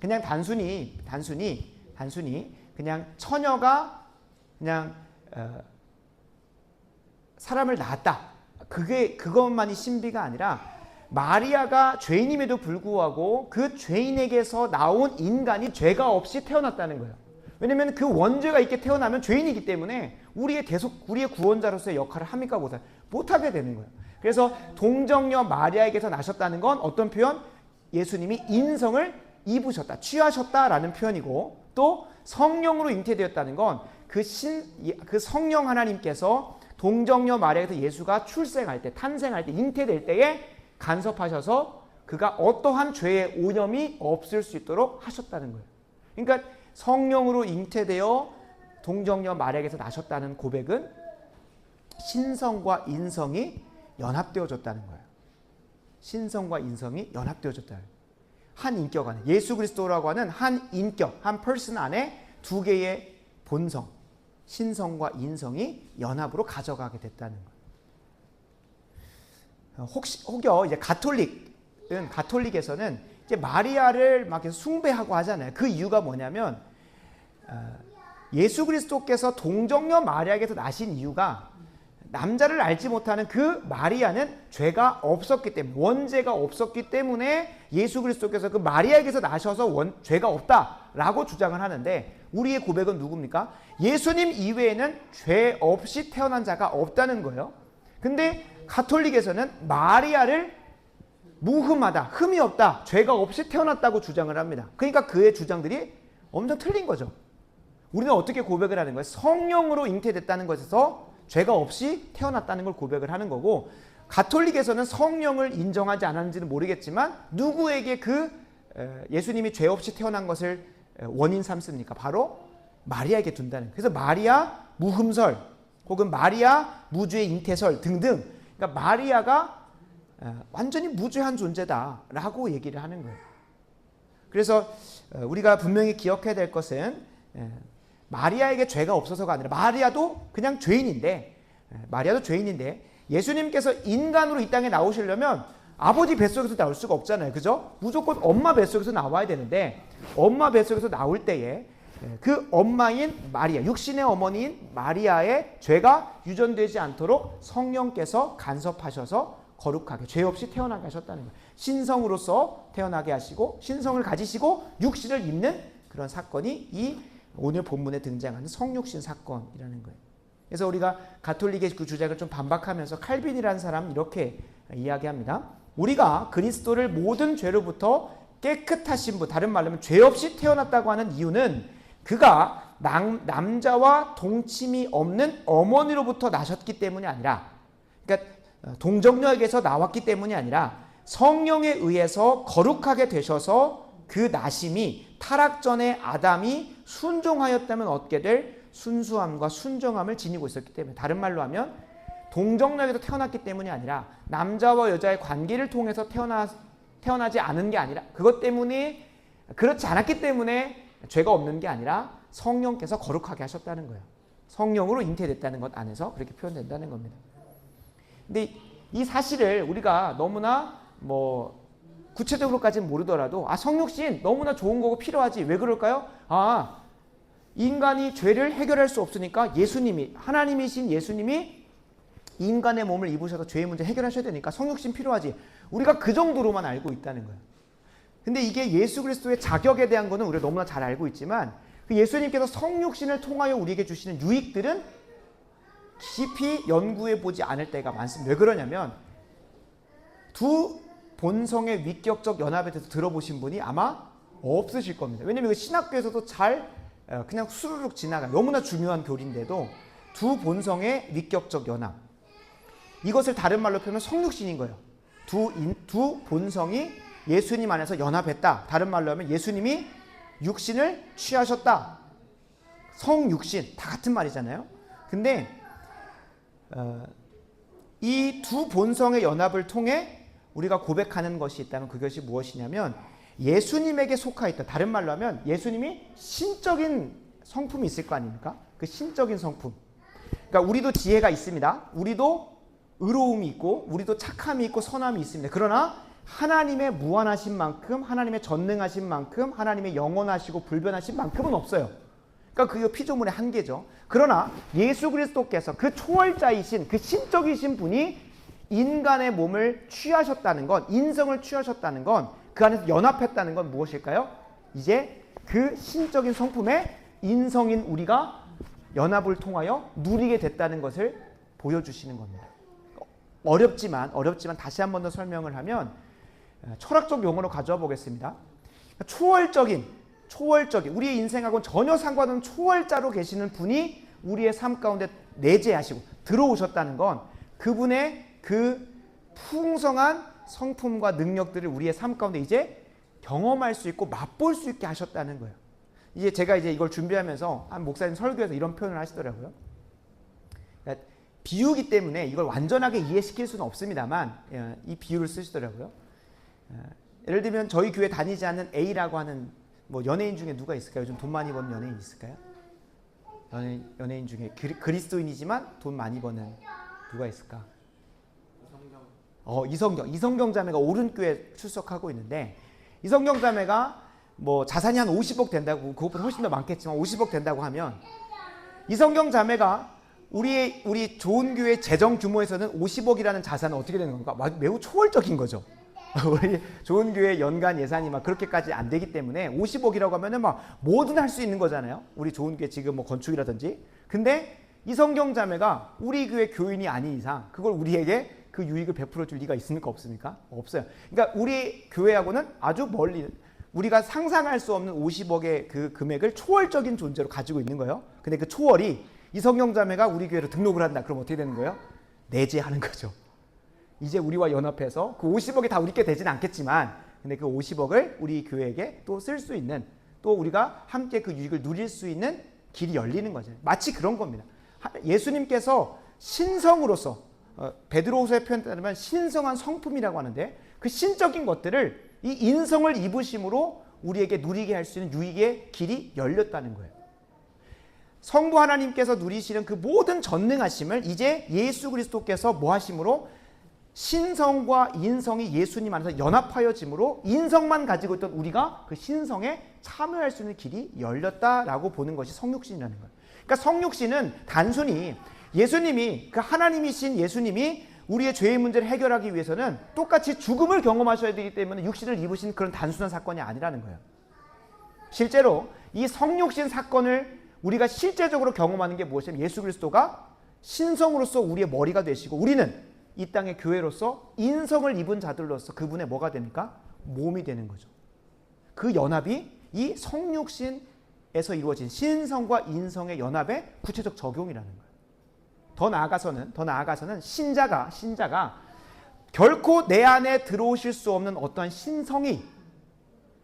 Speaker 1: 그냥 단순히 그냥 처녀가 그냥 사람을 낳았다. 그것만이 신비가 아니라 마리아가 죄인임에도 불구하고 그 죄인에게서 나온 인간이 죄가 없이 태어났다는 거예요. 왜냐하면 그 원죄가 있게 태어나면 죄인이기 때문에 우리의 구원자로서의 역할을 합니까? 못하게 되는 거예요. 그래서 동정녀 마리아에게서 나셨다는 건 어떤 표현? 예수님이 인성을 입으셨다, 취하셨다라는 표현이고, 또 성령으로 잉태되었다는 건 그 성령 하나님께서 동정녀 마리아에서 예수가 출생할 때, 탄생할 때, 잉태될 때에 간섭하셔서 그가 어떠한 죄의 오염이 없을 수 있도록 하셨다는 거예요. 그러니까 성령으로 잉태되어 동정녀 마리아에게서 나셨다는 고백은 신성과 인성이 연합되어졌다는 거예요. 신성과 인성이 연합되어졌다. 한 인격 안에, 예수 그리스도라고 하는 한 인격, 한 퍼슨 안에 두 개의 본성, 신성과 인성이 연합으로 가져가게 됐다는 거예요. 혹여 이제 가톨릭 가톨릭에서는 이제 마리아를 막 숭배하고 하잖아요. 그 이유가 뭐냐면 예수 그리스도께서 동정녀 마리아에게서 나신 이유가 남자를 알지 못하는 그 마리아는 죄가 없었기 때문에, 원죄가 없었기 때문에 예수 그리스도께서 그 마리아에게서 나셔서 죄가 없다라고 주장을 하는데, 우리의 고백은 누굽니까? 예수님 이외에는 죄 없이 태어난 자가 없다는 거예요. 근데 가톨릭에서는 마리아를 무흠하다, 흠이 없다, 죄가 없이 태어났다고 주장을 합니다. 그러니까 그의 주장들이 엄청 틀린 거죠. 우리는 어떻게 고백을 하는 거예요? 성령으로 잉태됐다는 것에서 죄가 없이 태어났다는 걸 고백을 하는 거고, 가톨릭에서는 성령을 인정하지 않았는지는 모르겠지만 누구에게 그 예수님이 죄 없이 태어난 것을 원인 삼습니까? 바로 마리아에게 둔다는 거예요. 그래서 마리아 무흠설 혹은 마리아 무죄의 잉태설 등등, 그러니까 마리아가 완전히 무죄한 존재다라고 얘기를 하는 거예요. 그래서 우리가 분명히 기억해야 될 것은 마리아에게 죄가 없어서가 아니라 마리아도 그냥 죄인인데, 예수님께서 인간으로 이 땅에 나오시려면 아버지 뱃속에서 나올 수가 없잖아요. 그죠? 무조건 엄마 뱃속에서 나와야 되는데, 엄마 뱃속에서 나올 때에 그 엄마인 마리아, 육신의 어머니인 마리아의 죄가 유전되지 않도록 성령께서 간섭하셔서 거룩하게 죄 없이 태어나게 하셨다는 거예요. 신성으로서 태어나게 하시고 신성을 가지시고 육신을 입는 그런 사건이 이 오늘 본문에 등장하는 성육신 사건이라는 거예요. 그래서 우리가 가톨릭의 그 주장을 좀 반박하면서 칼빈이라는 사람은 이렇게 이야기합니다. 우리가 그리스도를 모든 죄로부터 깨끗하신 분, 다른 말로 하면 죄 없이 태어났다고 하는 이유는 그가 남자와 동침이 없는 어머니로부터 나셨기 때문이 아니라, 그러니까 동정녀에게서 나왔기 때문이 아니라 성령에 의해서 거룩하게 되셔서 그 나심이 타락 전에 아담이 순종하였다면 얻게 될 순수함과 순정함을 지니고 있었기 때문에, 다른 말로 하면 동정녀에게서 태어났기 때문이 아니라 남자와 여자의 관계를 통해서 태어나지 않은 게 아니라, 그것 때문에, 그렇지 않았기 때문에 죄가 없는 게 아니라 성령께서 거룩하게 하셨다는 거예요. 성령으로 잉태됐다는 것 안에서 그렇게 표현된다는 겁니다. 근데 이 사실을 우리가 너무나 구체적으로까지는 모르더라도 성육신 너무나 좋은 거고 필요하지, 왜 그럴까요? 인간이 죄를 해결할 수 없으니까 예수님이, 하나님이신 예수님이 인간의 몸을 입으셔서 죄의 문제 해결하셔야 되니까 성육신 필요하지, 우리가 그 정도로만 알고 있다는 거예요. 근데 이게 예수 그리스도의 자격에 대한 거는 우리가 너무나 잘 알고 있지만, 그 예수님께서 성육신을 통하여 우리에게 주시는 유익들은 깊이 연구해 보지 않을 때가 많습니다. 왜 그러냐면 두 본성의 위격적 연합에 대해서 들어보신 분이 아마 없으실 겁니다. 왜냐면 이거 신학교에서도 잘 그냥 수르륵 지나가, 너무나 중요한 교리인데도 두 본성의 위격적 연합, 이것을 다른 말로 표현하면 성육신인 거예요. 두 본성이 예수님 안에서 연합했다. 다른 말로 하면 예수님이 육신을 취하셨다. 성육신 다 같은 말이잖아요. 근데 이 두 본성의 연합을 통해 우리가 고백하는 것이 있다면 그것이 무엇이냐면 예수님에게 속하였다. 다른 말로 하면 예수님이 신적인 성품이 있을 거 아닙니까? 그 신적인 성품. 그러니까 우리도 지혜가 있습니다. 우리도 의로움이 있고 우리도 착함이 있고 선함이 있습니다. 그러나 하나님의 무한하신 만큼, 하나님의 전능하신 만큼, 하나님의 영원하시고 불변하신 만큼은 없어요. 그러니까 그게 피조물의 한계죠. 그러나 예수 그리스도께서 그 초월자이신, 그 신적이신 분이 인간의 몸을 취하셨다는 건, 인성을 취하셨다는 건, 그 안에서 연합했다는 건 무엇일까요? 이제 그 신적인 성품에 인성인 우리가 연합을 통하여 누리게 됐다는 것을 보여주시는 겁니다. 어렵지만 다시 한 번 더 설명을 하면 철학적 용어로 가져와 보겠습니다. 초월적인 우리의 인생하고는 전혀 상관없는 초월자로 계시는 분이 우리의 삶 가운데 내재하시고 들어오셨다는 건 그분의 그 풍성한 성품과 능력들을 우리의 삶 가운데 이제 경험할 수 있고 맛볼 수 있게 하셨다는 거예요. 이제 제가 이걸 준비하면서 한 목사님 설교에서 이런 표현을 하시더라고요. 그러니까 비유기 때문에 이걸 완전하게 이해시킬 수는 없습니다만 이 비유를 쓰시더라고요. 예를 들면 저희 교회 다니지 않는 A라고 하는 연예인 중에 누가 있을까요? 요즘 돈 많이 버는 연예인 있을까요? 연예인 중에 그리스도인이지만 돈 많이 버는 누가 있을까? 이성경 자매가 오른교에 출석하고 있는데, 이성경 자매가 뭐 자산이 한 50억 된다고, 그것보다 훨씬 더 많겠지만 50억 된다고 하면, 이성경 자매가 우리 좋은 교회 재정 규모에서는 50억이라는 자산은 어떻게 되는 건가? 매우 초월적인 거죠. 우리 좋은 교회 연간 예산이 막 그렇게까지 안 되기 때문에 50억이라고 하면은 막 뭐든 할 수 있는 거잖아요. 우리 좋은 교회 지금 뭐 건축이라든지. 근데 이성경 자매가 우리 교회 교인이 아닌 이상 그걸 우리에게 그 유익을 베풀어 줄 리가 있습니까? 없습니까? 없어요. 그러니까 우리 교회하고는 아주 멀리, 우리가 상상할 수 없는 50억의 그 금액을 초월적인 존재로 가지고 있는 거예요. 근데 그 초월이 이성경 자매가 우리 교회로 등록을 한다. 그럼 어떻게 되는 거예요? 내재하는 거죠. 이제 우리와 연합해서 그 50억이 다 우리께 되진 않겠지만, 근데 그 50억을 우리 교회에게 또 쓸 수 있는, 또 우리가 함께 그 유익을 누릴 수 있는 길이 열리는 거죠. 마치 그런 겁니다. 예수님께서 신성으로서, 베드로후서의 표현에 따르면 신성한 성품이라고 하는데, 그 신적인 것들을 이 인성을 입으심으로 우리에게 누리게 할 수 있는 유익의 길이 열렸다는 거예요. 성부 하나님께서 누리시는 그 모든 전능하심을 이제 예수 그리스도께서 뭐 하심으로, 신성과 인성이 예수님 안에서 연합하여짐으로 인성만 가지고 있던 우리가 그 신성에 참여할 수 있는 길이 열렸다라고 보는 것이 성육신이라는 거예요. 그러니까 성육신은 단순히 예수님이, 그 하나님이신 예수님이 우리의 죄의 문제를 해결하기 위해서는 똑같이 죽음을 경험하셔야 되기 때문에 육신을 입으신 그런 단순한 사건이 아니라는 거예요. 실제로 이 성육신 사건을 우리가 실제적으로 경험하는 게 무엇이냐면, 예수 그리스도가 신성으로서 우리의 머리가 되시고, 우리는 이 땅의 교회로서 인성을 입은 자들로서 그분의 뭐가 됩니까? 몸이 되는 거죠. 그 연합이 이 성육신에서 이루어진 신성과 인성의 연합의 구체적 적용이라는 거예요. 더 나아가서는 신자가 결코 내 안에 들어오실 수 없는 어떠한 신성이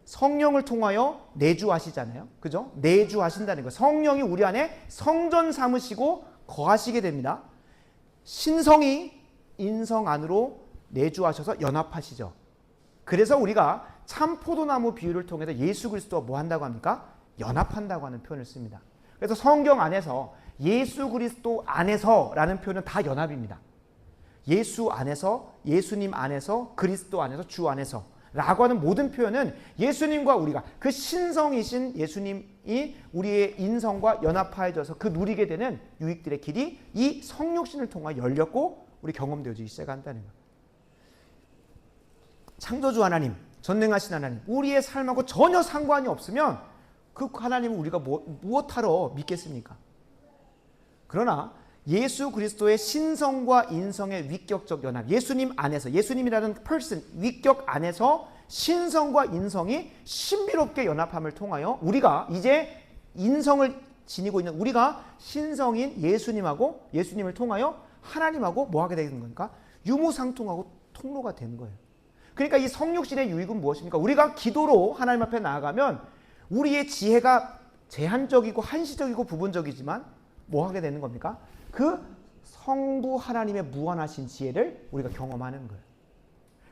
Speaker 1: 성령을 통하여 내주하시잖아요. 그죠? 내주하신다는 거예요. 성령이 우리 안에 성전 삼으시고 거하시게 됩니다. 신성이 인성 안으로 내주하셔서 연합하시죠. 그래서 우리가 참 포도나무 비유를 통해서 예수 그리스도와 뭐 한다고 합니까? 연합한다고 하는 표현을 씁니다. 그래서 성경 안에서 예수 그리스도 안에서라는 표현은 다 연합입니다. 예수 안에서, 예수님 안에서, 그리스도 안에서, 주 안에서 라고 하는 모든 표현은 예수님과 우리가, 그 신성이신 예수님이 우리의 인성과 연합하여져서 그 누리게 되는 유익들의 길이 이 성육신을 통해 열렸고 우리 경험되어지기 시작한다는 거예요. 창조주 하나님, 전능하신 하나님, 우리의 삶하고 전혀 상관이 없으면 그 하나님을 우리가 무엇하러 믿겠습니까? 그러나 예수 그리스도의 신성과 인성의 위격적 연합, 예수님 안에서, 예수님이라는 person, 위격 안에서 신성과 인성이 신비롭게 연합함을 통하여 우리가 이제 인성을 지니고 있는 우리가 신성인 예수님하고, 예수님을 통하여 하나님하고 뭐 하게 되는 겁니까? 유무상통하고 통로가 되는 거예요. 그러니까 이 성육신의 유익은 무엇입니까? 우리가 기도로 하나님 앞에 나아가면 우리의 지혜가 제한적이고 한시적이고 부분적이지만 뭐 하게 되는 겁니까? 그 성부 하나님의 무한하신 지혜를 우리가 경험하는 거예요.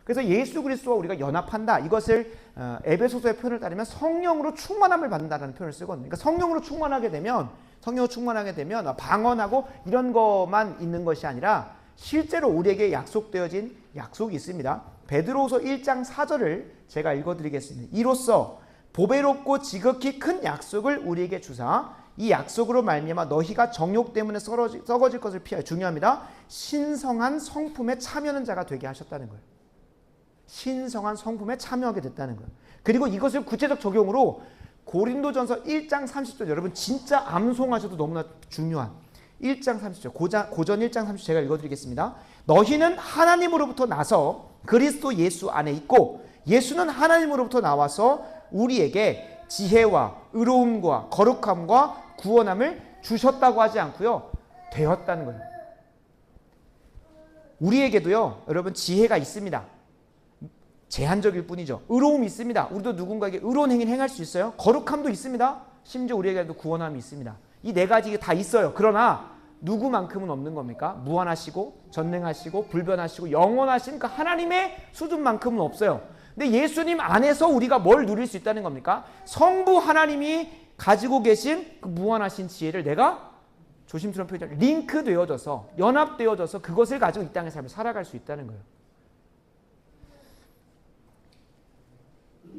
Speaker 1: 그래서 예수 그리스도와 우리가 연합한다. 이것을 에베소서의 표현을 따르면 성령으로 충만함을 받는다는 표현을 쓰거든요. 그러니까 성령으로 충만하게 되면 방언하고 이런 것만 있는 것이 아니라 실제로 우리에게 약속되어진 약속이 있습니다. 베드로후서 1장 4절을 제가 읽어드리겠습니다. 이로써 보배롭고 지극히 큰 약속을 우리에게 주사 이 약속으로 말미암아 너희가 정욕 때문에 썩어질 것을 피하여, 중요합니다, 신성한 성품에 참여하는 자가 되게 하셨다는 거예요. 신성한 성품에 참여하게 됐다는 거예요. 그리고 이것을 구체적 적용으로 고린도전서 1장 30절, 여러분 진짜 암송하셔도 너무나 중요한 1장 30절, 고전 1장 30절 제가 읽어드리겠습니다. 너희는 하나님으로부터 나서 그리스도 예수 안에 있고 예수는 하나님으로부터 나와서 우리에게 지혜와 의로움과 거룩함과 구원함을 주셨다고 하지 않고요, 되었다는 거예요. 우리에게도요, 여러분 지혜가 있습니다. 제한적일 뿐이죠. 의로움이 있습니다. 우리도 누군가에게 의로운 행위를 행할 수 있어요. 거룩함도 있습니다. 심지어 우리에게도 구원함이 있습니다. 이 네 가지 다 있어요. 그러나 누구만큼은 없는 겁니까? 무한하시고 전능하시고 불변하시고 영원하신 그 하나님의 수준만큼은 없어요. 근데 예수님 안에서 우리가 뭘 누릴 수 있다는 겁니까? 성부 하나님이 가지고 계신 그 무한하신 지혜를 내가, 조심스러운 표현이죠, 링크되어져서, 연합되어져서 그것을 가지고 이 땅의 삶을 살아갈 수 있다는 거예요.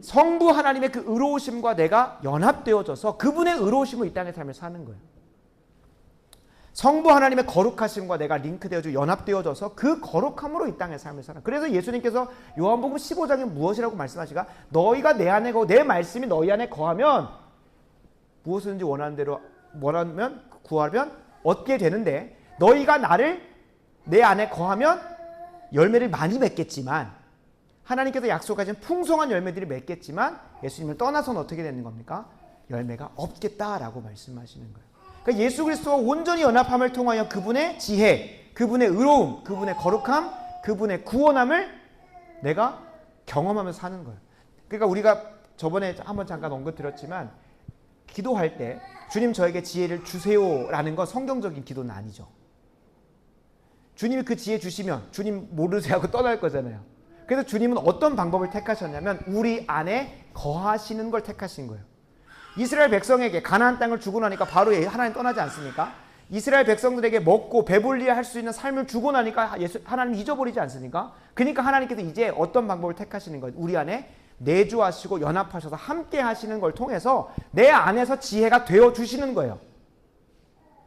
Speaker 1: 성부 하나님의 그 의로우심과 내가 연합되어져서 그분의 의로우심으로 이 땅의 삶을 사는 거예요. 성부 하나님의 거룩하심과 내가 링크되어지고 연합되어져서 그 거룩함으로 이 땅의 삶을 살아. 그래서 예수님께서 요한복음 15장에 무엇이라고 말씀하시가? 너희가 내 안에 거하고 내 말씀이 너희 안에 거하면 무엇이든지 원하는 대로 원하면 구하면 얻게 되는데 너희가 내 안에 거하면 열매를 많이 맺겠지만 하나님께서 약속하신 풍성한 열매들이 맺겠지만 예수님을 떠나서는 어떻게 되는 겁니까? 열매가 없겠다라고 말씀하시는 거예요. 그러니까 예수 그리스도와 온전히 연합함을 통하여 그분의 지혜, 그분의 의로움, 그분의 거룩함, 그분의 구원함을 내가 경험하면서 사는 거예요. 그러니까 우리가 저번에 한번 잠깐 언급 드렸지만 기도할 때 주님 저에게 지혜를 주세요라는 건 성경적인 기도는 아니죠. 주님이 그 지혜 주시면 주님 모르세요 하고 떠날 거잖아요. 그래서 주님은 어떤 방법을 택하셨냐면 우리 안에 거하시는 걸 택하신 거예요. 이스라엘 백성에게 가나안 땅을 주고 나니까 바로 하나님 떠나지 않습니까? 이스라엘 백성들에게 먹고 배불리 할 수 있는 삶을 주고 나니까 하나님 잊어버리지 않습니까? 그러니까 하나님께서 이제 어떤 방법을 택하시는 거예요? 우리 안에 내주하시고 연합하셔서 함께 하시는 걸 통해서 내 안에서 지혜가 되어주시는 거예요.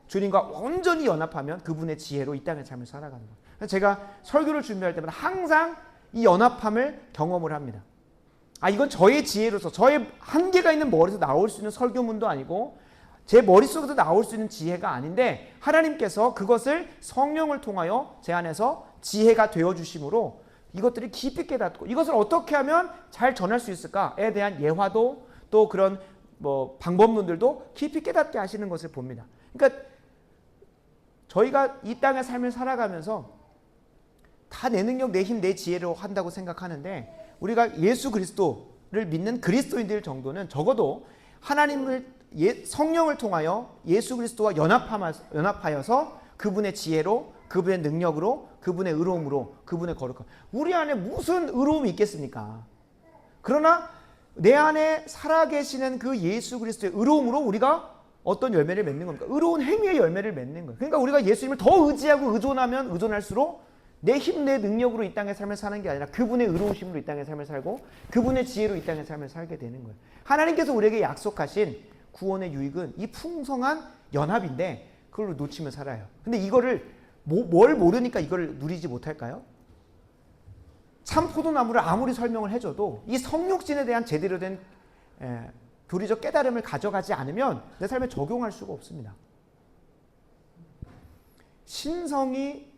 Speaker 1: 주님과 온전히 연합하면 그분의 지혜로 이 땅의 삶을 살아가는 거예요. 그래서 제가 설교를 준비할 때마다 항상 이 연합함을 경험을 합니다. 이건 저의 지혜로서 저의 한계가 있는 머리에서 나올 수 있는 설교문도 아니고 제 머릿속에서 나올 수 있는 지혜가 아닌데 하나님께서 그것을 성령을 통하여 제 안에서 지혜가 되어주심으로 이것들이 깊이 깨닫고 이것을 어떻게 하면 잘 전할 수 있을까에 대한 예화도 또 그런 방법론들도 깊이 깨닫게 하시는 것을 봅니다. 그러니까 저희가 이 땅의 삶을 살아가면서 다 내 능력, 내 힘, 내 지혜로 한다고 생각하는데 우리가 예수 그리스도를 믿는 그리스도인들 정도는 적어도 하나님을 성령을 통하여 예수 그리스도와 연합하여서 그분의 지혜로 그분의 능력으로 그분의 의로움으로 그분의 거룩함 우리 안에 무슨 의로움이 있겠습니까? 그러나 내 안에 살아계시는 그 예수 그리스도의 의로움으로 우리가 어떤 열매를 맺는 겁니까? 의로운 행위의 열매를 맺는 거예요. 그러니까 우리가 예수님을 더 의지하고 의존하면 의존할수록 내 힘, 내 능력으로 이 땅의 삶을 사는 게 아니라 그분의 의로우심으로 이 땅의 삶을 살고 그분의 지혜로 이 땅의 삶을 살게 되는 거예요. 하나님께서 우리에게 약속하신 구원의 유익은 이 풍성한 연합인데 그걸 놓치면 살아요. 근데 이거를 뭘 모르니까 이걸 누리지 못할까요? 참 포도나무를 아무리 설명을 해줘도 이 성육신에 대한 제대로 된 교리적 깨달음을 가져가지 않으면 내 삶에 적용할 수가 없습니다. 신성이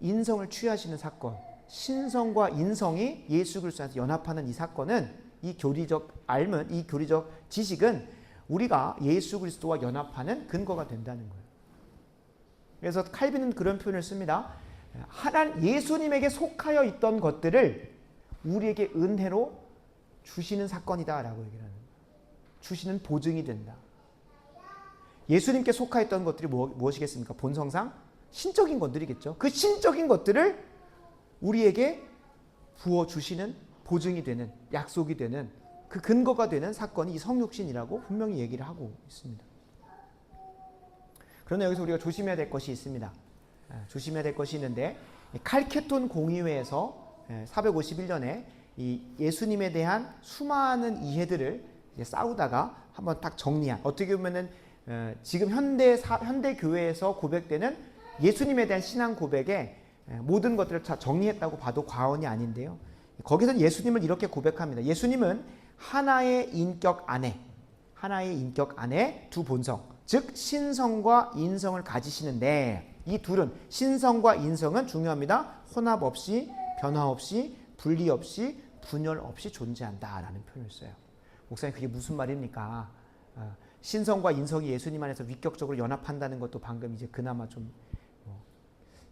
Speaker 1: 인성을 취하시는 사건, 신성과 인성이 예수 그리스도한테 연합하는 이 사건은 이 교리적 알문, 이 교리적 지식은 우리가 예수 그리스도와 연합하는 근거가 된다는 거예요. 그래서 칼빈은 그런 표현을 씁니다. 예수님에게 속하여 있던 것들을 우리에게 은혜로 주시는 사건이다라고 얘기를 하는 거예요. 주시는 보증이 된다. 예수님께 속하였던 것들이 무엇이겠습니까? 본성상 신적인 것들이겠죠. 그 신적인 것들을 우리에게 부어주시는 보증이 되는 약속이 되는 그 근거가 되는 사건이 이 성육신이라고 분명히 얘기를 하고 있습니다. 그러나 여기서 우리가 조심해야 될 것이 있습니다. 조심해야 될 것이 있는데 칼케톤 공의회에서 451년에 이 예수님에 대한 수많은 이해들을 이제 싸우다가 한번 딱 정리한 어떻게 보면은 지금 현대 교회에서 고백되는 예수님에 대한 신앙 고백에 모든 것들을 다 정리했다고 봐도 과언이 아닌데요. 거기서는 예수님을 이렇게 고백합니다. 예수님은 하나의 인격 안에 두 본성, 즉 신성과 인성을 가지시는데 이 둘은 신성과 인성은 중요합니다. 혼합 없이 변화 없이 분리 없이 분열 없이 존재한다라는 표현을 써요. 목사님 그게 무슨 말입니까? 신성과 인성이 예수님 안에서 위격적으로 연합한다는 것도 방금 이제 그나마 좀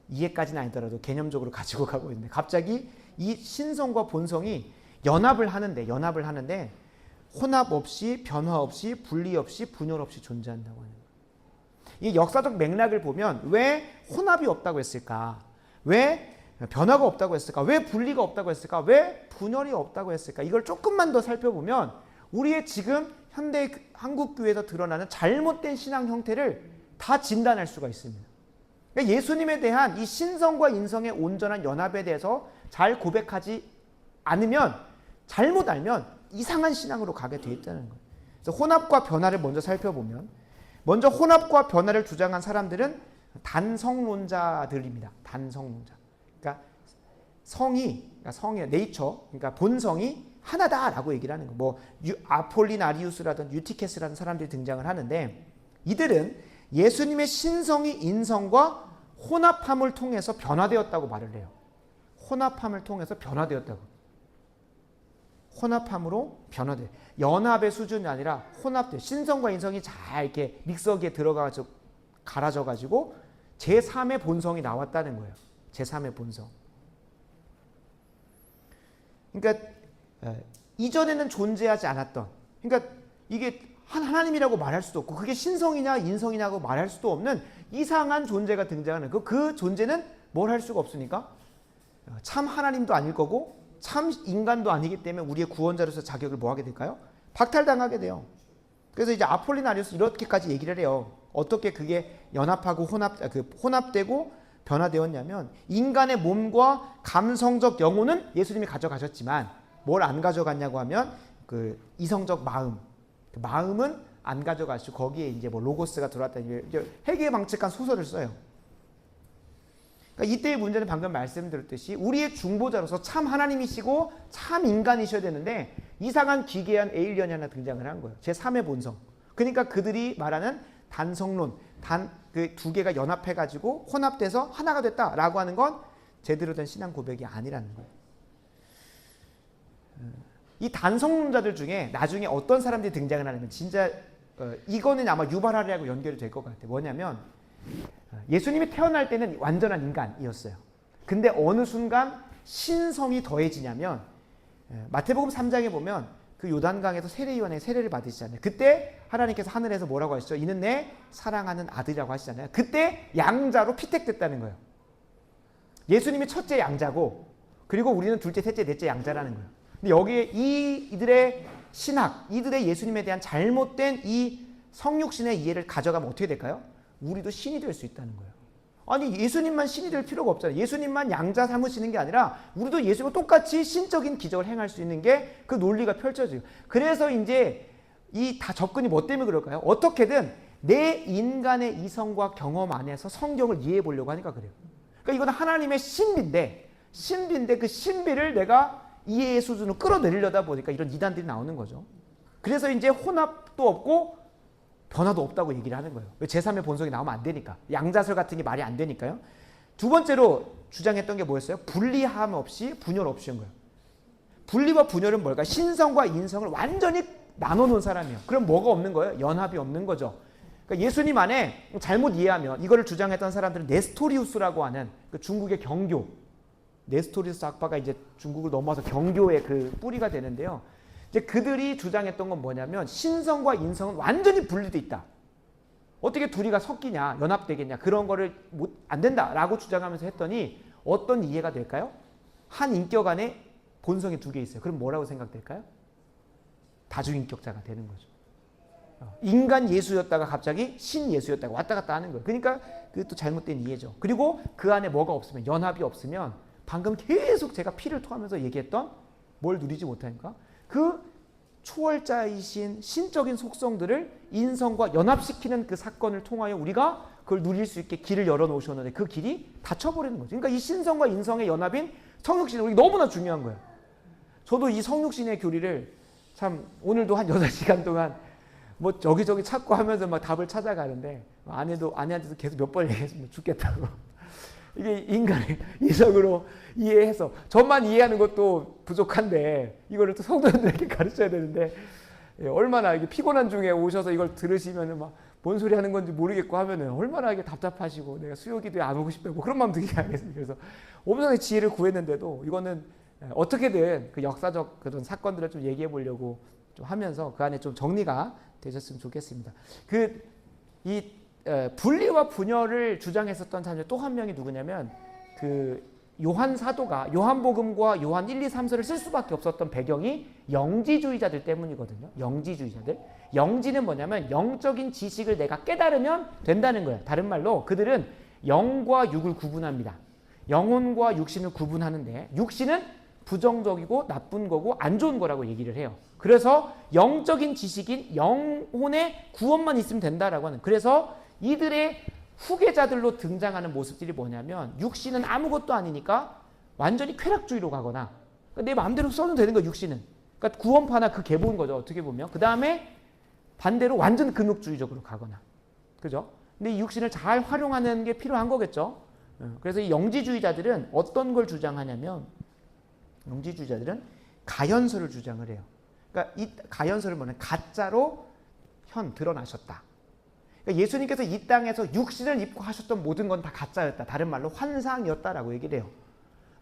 Speaker 1: 이해까지는 아니더라도 개념적으로 가지고 가고 있는데 갑자기 이 신성과 본성이 연합을 하는데 혼합 없이 변화 없이 분리 없이 분열 없이 존재한다고 하는 거예요. 이 역사적 맥락을 보면 왜 혼합이 없다고 했을까? 왜 변화가 없다고 했을까? 왜 분리가 없다고 했을까? 왜 분열이 없다고 했을까? 이걸 조금만 더 살펴보면 우리의 지금 현대 한국 교회에서 드러나는 잘못된 신앙 형태를 다 진단할 수가 있습니다. 그러니까 예수님에 대한 이 신성과 인성의 온전한 연합에 대해서 잘 고백하지 않으면 잘못 알면 이상한 신앙으로 가게 돼 있다는 거예요. 그래서 혼합과 변화를 먼저 살펴보면, 먼저 혼합과 변화를 주장한 사람들은 단성론자들입니다. 단성론자. 그러니까 성이 네이처, 그러니까 본성이 하나다라고 얘기를 하는 거. 뭐 아폴리나리우스라든 유티케스라는 사람들이 등장을 하는데, 이들은 예수님의 신성이 인성과 혼합함을 통해서 변화되었다고 말을 해요. 혼합함을 통해서 변화되었다고. 혼합함으로 변화돼. 연합의 수준이 아니라 혼합돼. 신성과 인성이 잘 이렇게 믹서기에 들어가서 갈아져 가지고 제3의 본성이 나왔다는 거예요. 제3의 본성. 그러니까 이전에는 존재하지 않았던, 그러니까 이게 하나님이라고 말할 수도 없고, 그게 신성이냐 인성이냐고 말할 수도 없는 이상한 존재가 등장하는 그 존재는 뭘 할 수가 없으니까 참 하나님도 아닐 거고 참 인간도 아니기 때문에 우리의 구원자로서 자격을 뭐 하게 될까요? 박탈당하게 돼요. 그래서 이제 아폴리나리우스 이렇게까지 얘기를 해요. 어떻게 그게 연합하고 혼합되고 변화되었냐면, 인간의 몸과 감성적 영혼은 예수님이 가져가셨지만 뭘 안 가져갔냐고 하면 그 이성적 마음, 그 마음은 안 가져가시고 거기에 이제 뭐 로고스가 들어왔다, 회개에 방책한 소설을 써요. 그러니까 이때의 문제는 방금 말씀드렸듯이 우리의 중보자로서 참 하나님이시고 참 인간이셔야 되는데 이상한 기괴한 에일리언이 하나 등장을 한 거예요. 제3의 본성. 그러니까 그들이 말하는 단성론, 그 두 개가 연합해가지고 혼합돼서 하나가 됐다라고 하는 건 제대로 된 신앙 고백이 아니라는 거예요. 이 단성론자들 중에 나중에 어떤 사람들이 등장을 하냐면, 진짜 이거는 아마 유발하리하고 연결이 될 것 같아요. 뭐냐면, 예수님이 태어날 때는 완전한 인간이었어요. 근데 어느 순간 신성이 더해지냐면, 마태복음 3장에 보면 그 요단강에서 세례요한의 세례를 받으시잖아요. 그때 하나님께서 하늘에서 뭐라고 하시죠? 이는 내 사랑하는 아들이라고 하시잖아요. 그때 양자로 피택됐다는 거예요. 예수님이 첫째 양자고, 그리고 우리는 둘째, 셋째, 넷째 양자라는 거예요. 근데 여기에 이들의 신학, 이들의 예수님에 대한 잘못된 이 성육신의 이해를 가져가면 어떻게 될까요? 우리도 신이 될 수 있다는 거예요. 아니, 예수님만 신이 될 필요가 없잖아요. 예수님만 양자 삼으시는 게 아니라 우리도 예수님과 똑같이 신적인 기적을 행할 수 있는 게 그 논리가 펼쳐져요. 그래서 이제 이 다 접근이 뭐 때문에 그럴까요? 어떻게든 내 인간의 이성과 경험 안에서 성경을 이해해 보려고 하니까 그래요. 그러니까 이건 하나님의 신비인데 그 신비를 내가 이해의 수준으로 끌어내리려다 보니까 이런 이단들이 나오는 거죠. 그래서 이제 혼합도 없고 변화도 없다고 얘기를 하는 거예요. 제3의 본성이 나오면 안 되니까. 양자설 같은 게 말이 안 되니까요. 두 번째로 주장했던 게 뭐였어요? 분리함 없이 분열 없이 한 거예요. 분리와 분열은 뭘까? 신성과 인성을 완전히 나눠놓은 사람이에요. 그럼 뭐가 없는 거예요? 연합이 없는 거죠. 그러니까 예수님 안에 잘못 이해하면, 이거를 주장했던 사람들은 네스토리우스라고 하는 그 중국의 경교, 네스토리우스 학파가 이제 중국을 넘어서 경교의 그 뿌리가 되는데요. 이제 그들이 주장했던 건 뭐냐면, 신성과 인성은 완전히 분리돼 있다. 어떻게 둘이가 섞이냐, 연합되겠냐, 그런 거를 안 된다라고 주장하면서 했더니 어떤 이해가 될까요? 한 인격 안에 본성이 두 개 있어요. 그럼 뭐라고 생각될까요? 다중인격자가 되는 거죠. 인간 예수였다가 갑자기 신 예수였다가 왔다 갔다 하는 거예요. 그러니까 그것도 잘못된 이해죠. 그리고 그 안에 뭐가 없으면, 연합이 없으면, 방금 계속 제가 피를 토하면서 얘기했던 뭘 누리지 못하니까 그 초월자이신 신적인 속성들을 인성과 연합시키는 그 사건을 통하여 우리가 그걸 누릴 수 있게 길을 열어놓으셨는데 그 길이 닫혀버리는 거죠. 그러니까 이 신성과 인성의 연합인 성육신이 우리 너무나 중요한 거예요. 저도 이 성육신의 교리를 참 오늘도 한 8시간 동안 뭐 여기저기 찾고 하면서 막 답을 찾아가는데, 아내한테도 계속 몇 번 얘기했으면 죽겠다고. 이게 인간의 이성으로 이해해서 저만 이해하는 것도 부족한데 이거를 또 성도님들에게 가르쳐야 되는데, 얼마나 이게 피곤한 중에 오셔서 이걸 들으시면은 막 뭔 소리 하는 건지 모르겠고 하면은 얼마나 이게 답답하시고 내가 수요기도에 안 오고 싶다고 그런 마음 들게 하겠습니다. 그래서 엄청나게 지혜를 구했는데도 이거는 어떻게든 그 역사적 그런 사건들을 좀 얘기해 보려고 좀 하면서 그 안에 좀 정리가 되셨으면 좋겠습니다. 이 분리와 분열을 주장했었던 사람 또 한 명이 누구냐면, 그 요한 사도가 요한복음과 요한 1, 2, 3서를 쓸 수밖에 없었던 배경이 영지주의자들 때문이거든요. 영지주의자들. 영지는 뭐냐면 영적인 지식을 내가 깨달으면 된다는 거예요. 다른 말로 그들은 영과 육을 구분합니다. 영혼과 육신을 구분하는데, 육신은 부정적이고 나쁜 거고 안 좋은 거라고 얘기를 해요. 그래서 영적인 지식인 영혼의 구원만 있으면 된다라고 하는. 그래서 이들의 후계자들로 등장하는 모습들이 뭐냐면 육신은 아무것도 아니니까 완전히 쾌락주의로 가거나 내 마음대로 써도 되는 거예요. 육신은. 그러니까 구원파나 그 계보인 거죠. 어떻게 보면. 그 다음에 반대로 완전 금욕주의적으로 가거나. 그죠? 근데 이 육신을 잘 활용하는 게 필요한 거겠죠. 그래서 이 영지주의자들은 어떤 걸 주장하냐면 영지주의자들은 가현설을 주장을 해요. 그러니까 이 가현설은 뭐냐면 가짜로 드러나셨다. 그러니까 예수님께서 이 땅에서 육신을 입고 하셨던 모든 건 다 가짜였다. 다른 말로 환상이었다라고 얘기를 해요.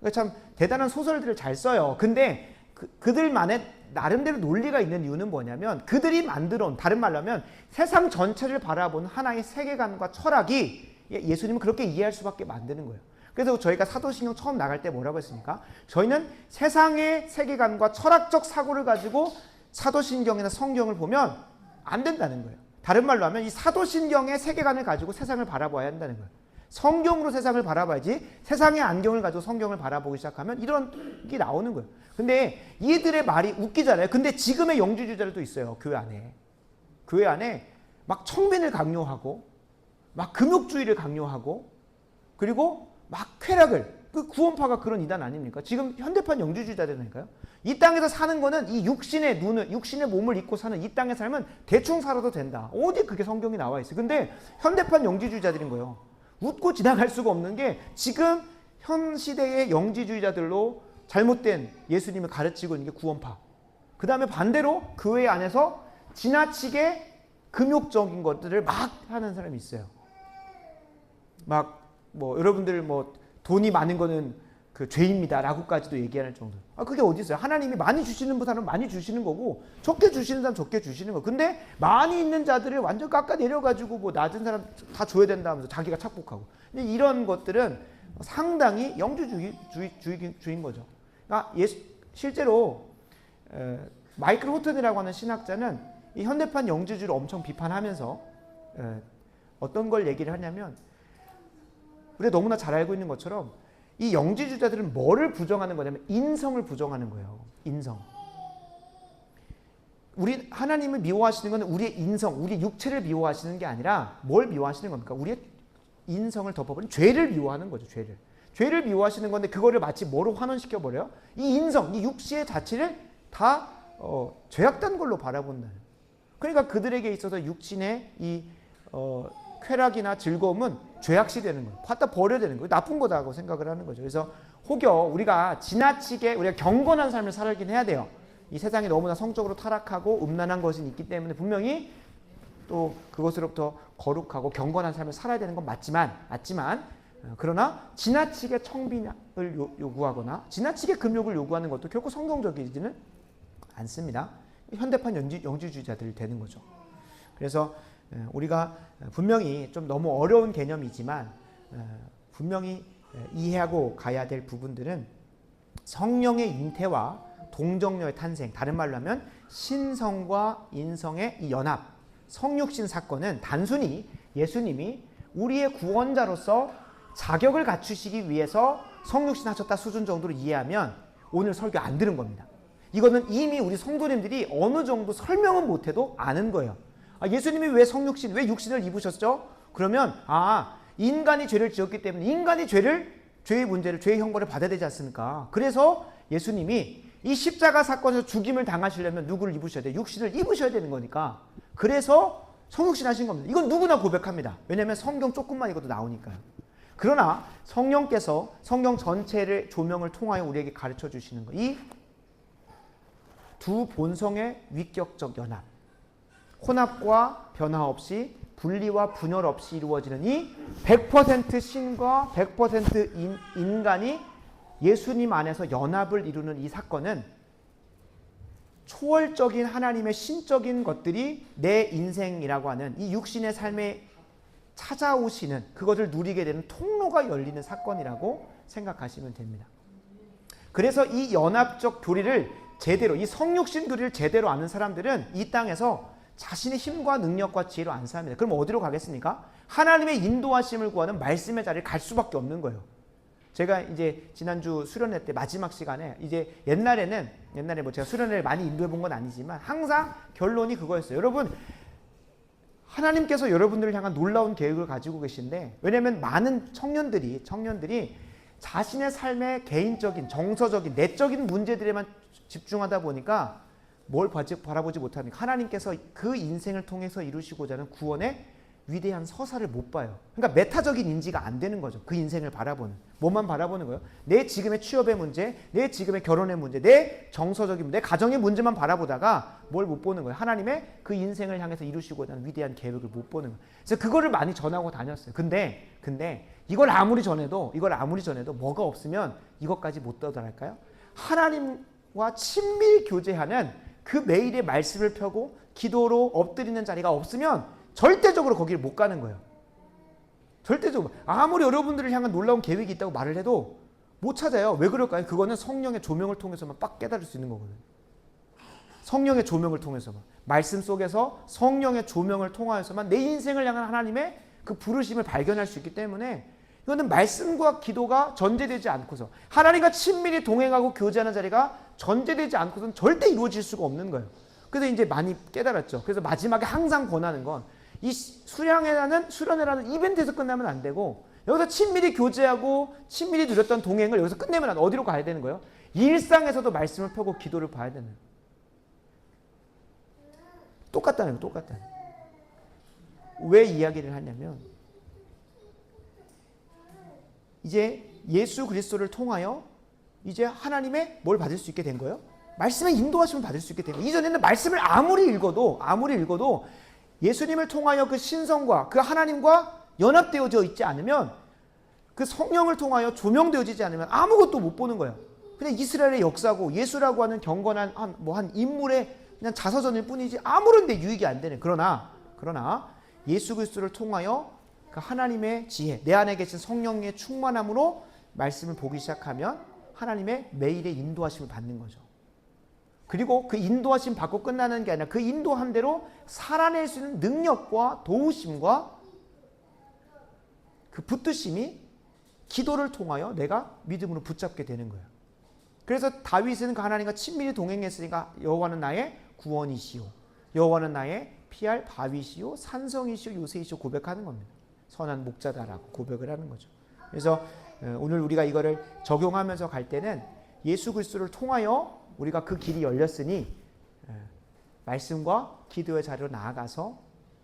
Speaker 1: 그러니까 참 대단한 소설들을 잘 써요. 근데 그들만의 나름대로 논리가 있는 이유는 뭐냐면 그들이 만들어온, 다른 말로 하면 세상 전체를 바라보는 하나의 세계관과 철학이 예수님은 그렇게 이해할 수밖에 만드는 거예요. 그래서 저희가 사도신경 처음 나갈 때 뭐라고 했습니까? 저희는 세상의 세계관과 철학적 사고를 가지고 사도신경이나 성경을 보면 안 된다는 거예요. 다른 말로 하면 이 사도신경의 세계관을 가지고 세상을 바라봐야 한다는 거예요. 성경으로 세상을 바라봐야지 세상의 안경을 가지고 성경을 바라보기 시작하면 이런 게 나오는 거예요. 근데 이들의 말이 웃기잖아요. 근데 지금의 영지주의자들도 있어요. 교회 안에. 교회 안에 막 청빈을 강요하고 막 금욕주의를 강요하고 그리고 막 쾌락을, 그 구원파가 그런 이단 아닙니까? 지금 현대판 영지주의자들이니까요. 이 땅에서 사는 거는 이 육신의 눈을, 육신의 몸을 입고 사는 이 땅의 삶은 대충 살아도 된다. 어디 그게 성경에 나와 있어요. 근데 현대판 영지주의자들인 거예요. 웃고 지나갈 수가 없는 게 지금 현 시대의 영지주의자들로 잘못된 예수님을 가르치고 있는 게 구원파. 그 다음에 반대로 교회 안에서 지나치게 금욕적인 것들을 막 하는 사람이 있어요. 막 뭐 여러분들 뭐 돈이 많은 거는 그 죄입니다 라고까지도 얘기하는 정도. 그게 어디 있어요? 하나님이 많이 주시는 사람은 많이 주시는 거고 적게 주시는 사람 적게 주시는 거. 근데 많이 있는 자들을 완전 깎아내려가지고 뭐 낮은 사람 다 줘야 된다 하면서 자기가 착복하고. 근데 이런 것들은 상당히 영주주의인 거죠. 그러니까 실제로 마이클 호튼이라고 하는 신학자는 이 현대판 영주주의를 엄청 비판하면서 어떤 걸 얘기를 하냐면 우리가 너무나 잘 알고 있는 것처럼 이 영지주의자들은 뭐를 부정하는 거냐면 인성을 부정하는 거예요. 인성. 우리 하나님을 미워하시는 건 우리의 인성, 우리 육체를 미워하시는 게 아니라 뭘 미워하시는 겁니까? 우리의 인성을 덮어버린 죄를 미워하는 거죠. 죄를 미워하시는 건데 그거를 마치 뭐로 환원시켜 버려요? 이 인성, 이 육체의 자체를 다 죄악된 걸로 바라본다는. 그러니까 그들에게 있어서 육신의 이 쾌락이나 즐거움은 죄악시 되는 거예요. 갖다 버려야 되는 거예요. 나쁜 거다고 생각을 하는 거죠. 그래서 혹여 우리가 지나치게 우리가 경건한 삶을 살긴 해야 돼요. 이 세상이 너무나 성적으로 타락하고 음란한 것이 있기 때문에 분명히 또 그것으로부터 거룩하고 경건한 삶을 살아야 되는 건 맞지만 그러나 지나치게 청빈을 요구하거나 지나치게 금욕을 요구하는 것도 결코 성경적이지는 않습니다. 현대판 영지주의자들이 되는 거죠. 그래서 우리가 분명히 좀 너무 어려운 개념이지만 분명히 이해하고 가야 될 부분들은 성령의 잉태와 동정녀의 탄생, 다른 말로 하면 신성과 인성의 이 연합, 성육신 사건은 단순히 예수님이 우리의 구원자로서 자격을 갖추시기 위해서 성육신 하셨다 수준 정도로 이해하면 오늘 설교 안 들은 겁니다. 이거는 이미 우리 성도님들이 어느 정도 설명은 못해도 아는 거예요. 예수님이 왜 성육신, 왜 육신을 입으셨죠? 그러면 인간이 죄를 지었기 때문에 인간이 죄의 문제를, 죄의 형벌을 받아야 되지 않습니까? 그래서 예수님이 이 십자가 사건에서 죽임을 당하시려면 누구를 입으셔야 돼요? 육신을 입으셔야 되는 거니까. 그래서 성육신 하신 겁니다. 이건 누구나 고백합니다. 왜냐하면 성경 조금만 읽어도 나오니까요. 그러나 성령께서 성경 전체를 조명을 통하여 우리에게 가르쳐 주시는 거, 이 두 본성의 위격적 연합, 혼합과 변화 없이 분리와 분열 없이 이루어지는 이 100% 신과 100% 인간이 예수님 안에서 연합을 이루는 이 사건은 초월적인 하나님의 신적인 것들이 내 인생이라고 하는 이 육신의 삶에 찾아오시는 그것을 누리게 되는 통로가 열리는 사건이라고 생각하시면 됩니다. 그래서 이 연합적 교리를 제대로, 이 성육신 교리를 제대로 아는 사람들은 이 땅에서 자신의 힘과 능력과 지혜로 안 삽니다. 그럼 어디로 가겠습니까? 하나님의 인도하심을 구하는 말씀의 자리를 갈 수밖에 없는 거예요. 제가 이제 지난주 수련회 때 마지막 시간에 이제 옛날에 뭐 제가 수련회를 많이 인도해 본 건 아니지만 항상 결론이 그거였어요. 여러분, 하나님께서 여러분들을 향한 놀라운 계획을 가지고 계신데, 왜냐하면 많은 청년들이 자신의 삶의 개인적인, 정서적인, 내적인 문제들에만 집중하다 보니까 뭘 바라보지 못합니까? 하나님께서 그 인생을 통해서 이루시고자 하는 구원의 위대한 서사를 못 봐요. 그러니까 메타적인 인지가 안 되는 거죠. 그 인생을 바라보는. 뭐만 바라보는 거예요? 내 지금의 취업의 문제, 내 지금의 결혼의 문제, 내 정서적인 문제, 내 가정의 문제만 바라보다가 뭘 못 보는 거예요? 하나님의 그 인생을 향해서 이루시고자 하는 위대한 계획을 못 보는 거예요. 그래서 그거를 많이 전하고 다녔어요. 근데 이걸 아무리 전해도 뭐가 없으면 이것까지 못 도달할까요? 하나님과 친밀히 교제하는 그 매일의 말씀을 펴고 기도로 엎드리는 자리가 없으면 절대적으로 거기를 못 가는 거예요. 절대적으로. 아무리 여러분들을 향한 놀라운 계획이 있다고 말을 해도 못 찾아요. 왜 그럴까요? 그거는 성령의 조명을 통해서만 빡 깨달을 수 있는 거거든요. 성령의 조명을 통해서만. 말씀 속에서 성령의 조명을 통하여서만 내 인생을 향한 하나님의 그 부르심을 발견할 수 있기 때문에, 이거는 말씀과 기도가 전제되지 않고서, 하나님과 친밀히 동행하고 교제하는 자리가 전제되지 않고서는 절대 이루어질 수가 없는 거예요. 그래서 이제 많이 깨달았죠. 그래서 마지막에 항상 권하는 건, 이 수련회라는 이벤트에서 끝나면 안 되고, 여기서 친밀히 교제하고 친밀히 누렸던 동행을 여기서 끝내면 안 돼. 어디로 가야 되는 거예요? 일상에서도 말씀을 펴고 기도를 봐야 되는 거예요. 똑같다는 거예요. 왜 이야기를 하냐면, 이제 예수 그리스도를 통하여 이제 하나님의 뭘 받을 수 있게 된 거예요? 말씀의 인도하심을 받을 수 있게 된 거예요. 이전에는 말씀을 아무리 읽어도 예수님을 통하여 그 신성과 그 하나님과 연합되어져 있지 않으면, 그 성령을 통하여 조명되어지지 않으면 아무것도 못 보는 거예요. 그냥 이스라엘의 역사고 예수라고 하는 경건한 한 인물의 그냥 자서전일 뿐이지 아무런 데 유익이 안 되네. 그러나 예수 그리스도를 통하여 그 하나님의 지혜, 내 안에 계신 성령의 충만함으로 말씀을 보기 시작하면 하나님의 매일의 인도하심을 받는 거죠. 그리고 그 인도하심 받고 끝나는 게 아니라 그 인도한 대로 살아낼 수 있는 능력과 도우심과 그 붙드심이 기도를 통하여 내가 믿음으로 붙잡게 되는 거예요. 그래서 다윗은 그 하나님과 친밀히 동행했으니까 여호와는 나의 구원이시오, 여호와는 나의 피할 바위시오, 산성이시오, 요새이시오 고백하는 겁니다. 선한 목자다라고 고백을 하는 거죠. 그래서 오늘 우리가 이거를 적용하면서 갈 때는 예수 그리스도를 통하여 우리가 그 길이 열렸으니 말씀과 기도의 자리로 나아가서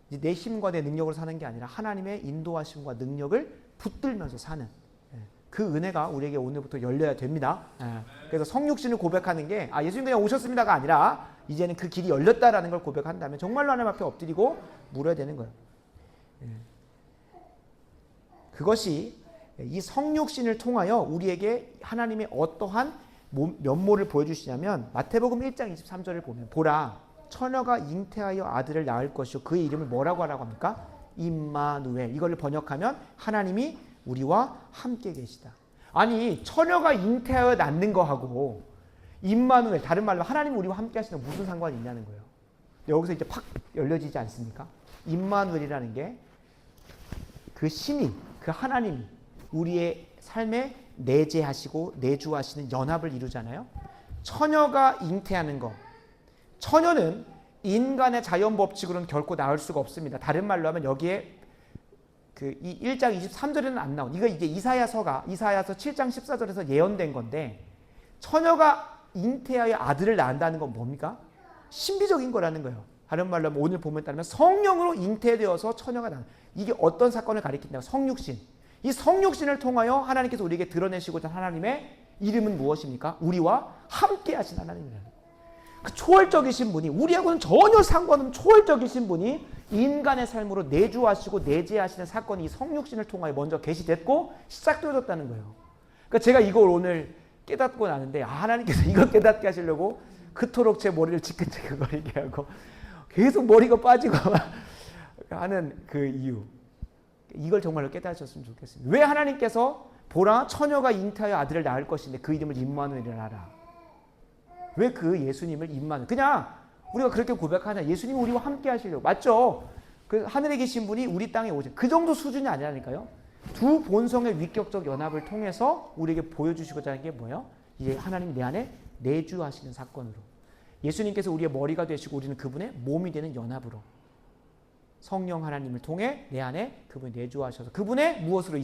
Speaker 1: 내 힘과 내 능력으로 사는 게 아니라 하나님의 인도하심과 능력을 붙들면서 사는 그 은혜가 우리에게 오늘부터 열려야 됩니다. 그래서 성육신을 고백하는 게 예수님 그냥 오셨습니다가 아니라 이제는 그 길이 열렸다라는 걸 고백한다면 정말로 하나님 앞에 엎드리고 물어야 되는 거예요. 그것이 이 성육신을 통하여 우리에게 하나님의 어떠한 면모를 보여주시냐면, 마태복음 1장 23절을 보면, 보라 처녀가 잉태하여 아들을 낳을 것이요 그의 이름을 뭐라고 하라고 합니까? 임마누엘. 이걸 번역하면 하나님이 우리와 함께 계시다. 아니, 처녀가 잉태하여 낳는 거하고 임마누엘, 다른 말로 하나님이 우리와 함께 하시는 무슨 상관이 있냐는 거예요. 여기서 이제 팍 열려지지 않습니까? 임마누엘이라는 게 그 신이, 그 하나님이 우리의 삶에 내재하시고 내주하시는 연합을 이루잖아요. 처녀가 잉태하는 거, 처녀는 인간의 자연 법칙으로는 결코 낳을 수가 없습니다. 다른 말로 하면 여기에 이 1장 23절에는 안 나온, 이거 이제 이사야서 7장 14절에서 예언된 건데, 처녀가 잉태하여 아들을 낳는다는 건 뭡니까? 신비적인 거라는 거예요. 다른 말로 하면 오늘 본문에 따르면 성령으로 잉태되어서 처녀가 낳는, 이게 어떤 사건을 가리킨다고? 성육신. 이 성육신을 통하여 하나님께서 우리에게 드러내시고자 하나님의 이름은 무엇입니까? 우리와 함께 하신 하나님이라는, 그 초월적이신 분이, 우리하고는 전혀 상관없는 초월적이신 분이 인간의 삶으로 내주하시고 내재하시는 사건이 이 성육신을 통하여 먼저 계시됐고 시작되어졌다는 거예요. 그러니까 제가 이걸 오늘 깨닫고 나는데, 하나님께서 이걸 깨닫게 하시려고 그토록 제 머리를 지끈지끈거리게 하고 계속 머리가 빠지고 하는 그 이유, 이걸 정말로 깨달으셨으면 좋겠습니다. 왜 하나님께서 보라 처녀가 잉태하여 아들을 낳을 것인데 그 이름을 임마누엘이라 하라. 왜 그 예수님을 임마누엘, 그냥 우리가 그렇게 고백하냐, 예수님이 우리와 함께 하시려고. 맞죠? 그 하늘에 계신 분이 우리 땅에 오신 그 정도 수준이 아니라니까요. 두 본성의 위격적 연합을 통해서 우리에게 보여주시고자 하는 게 뭐예요? 이제 하나님 내 안에 내주하시는 사건으로 예수님께서 우리의 머리가 되시고 우리는 그분의 몸이 되는 연합으로 성령 하나님을 통해 내 안에 그분이 내주하셔서 그분의 무엇으로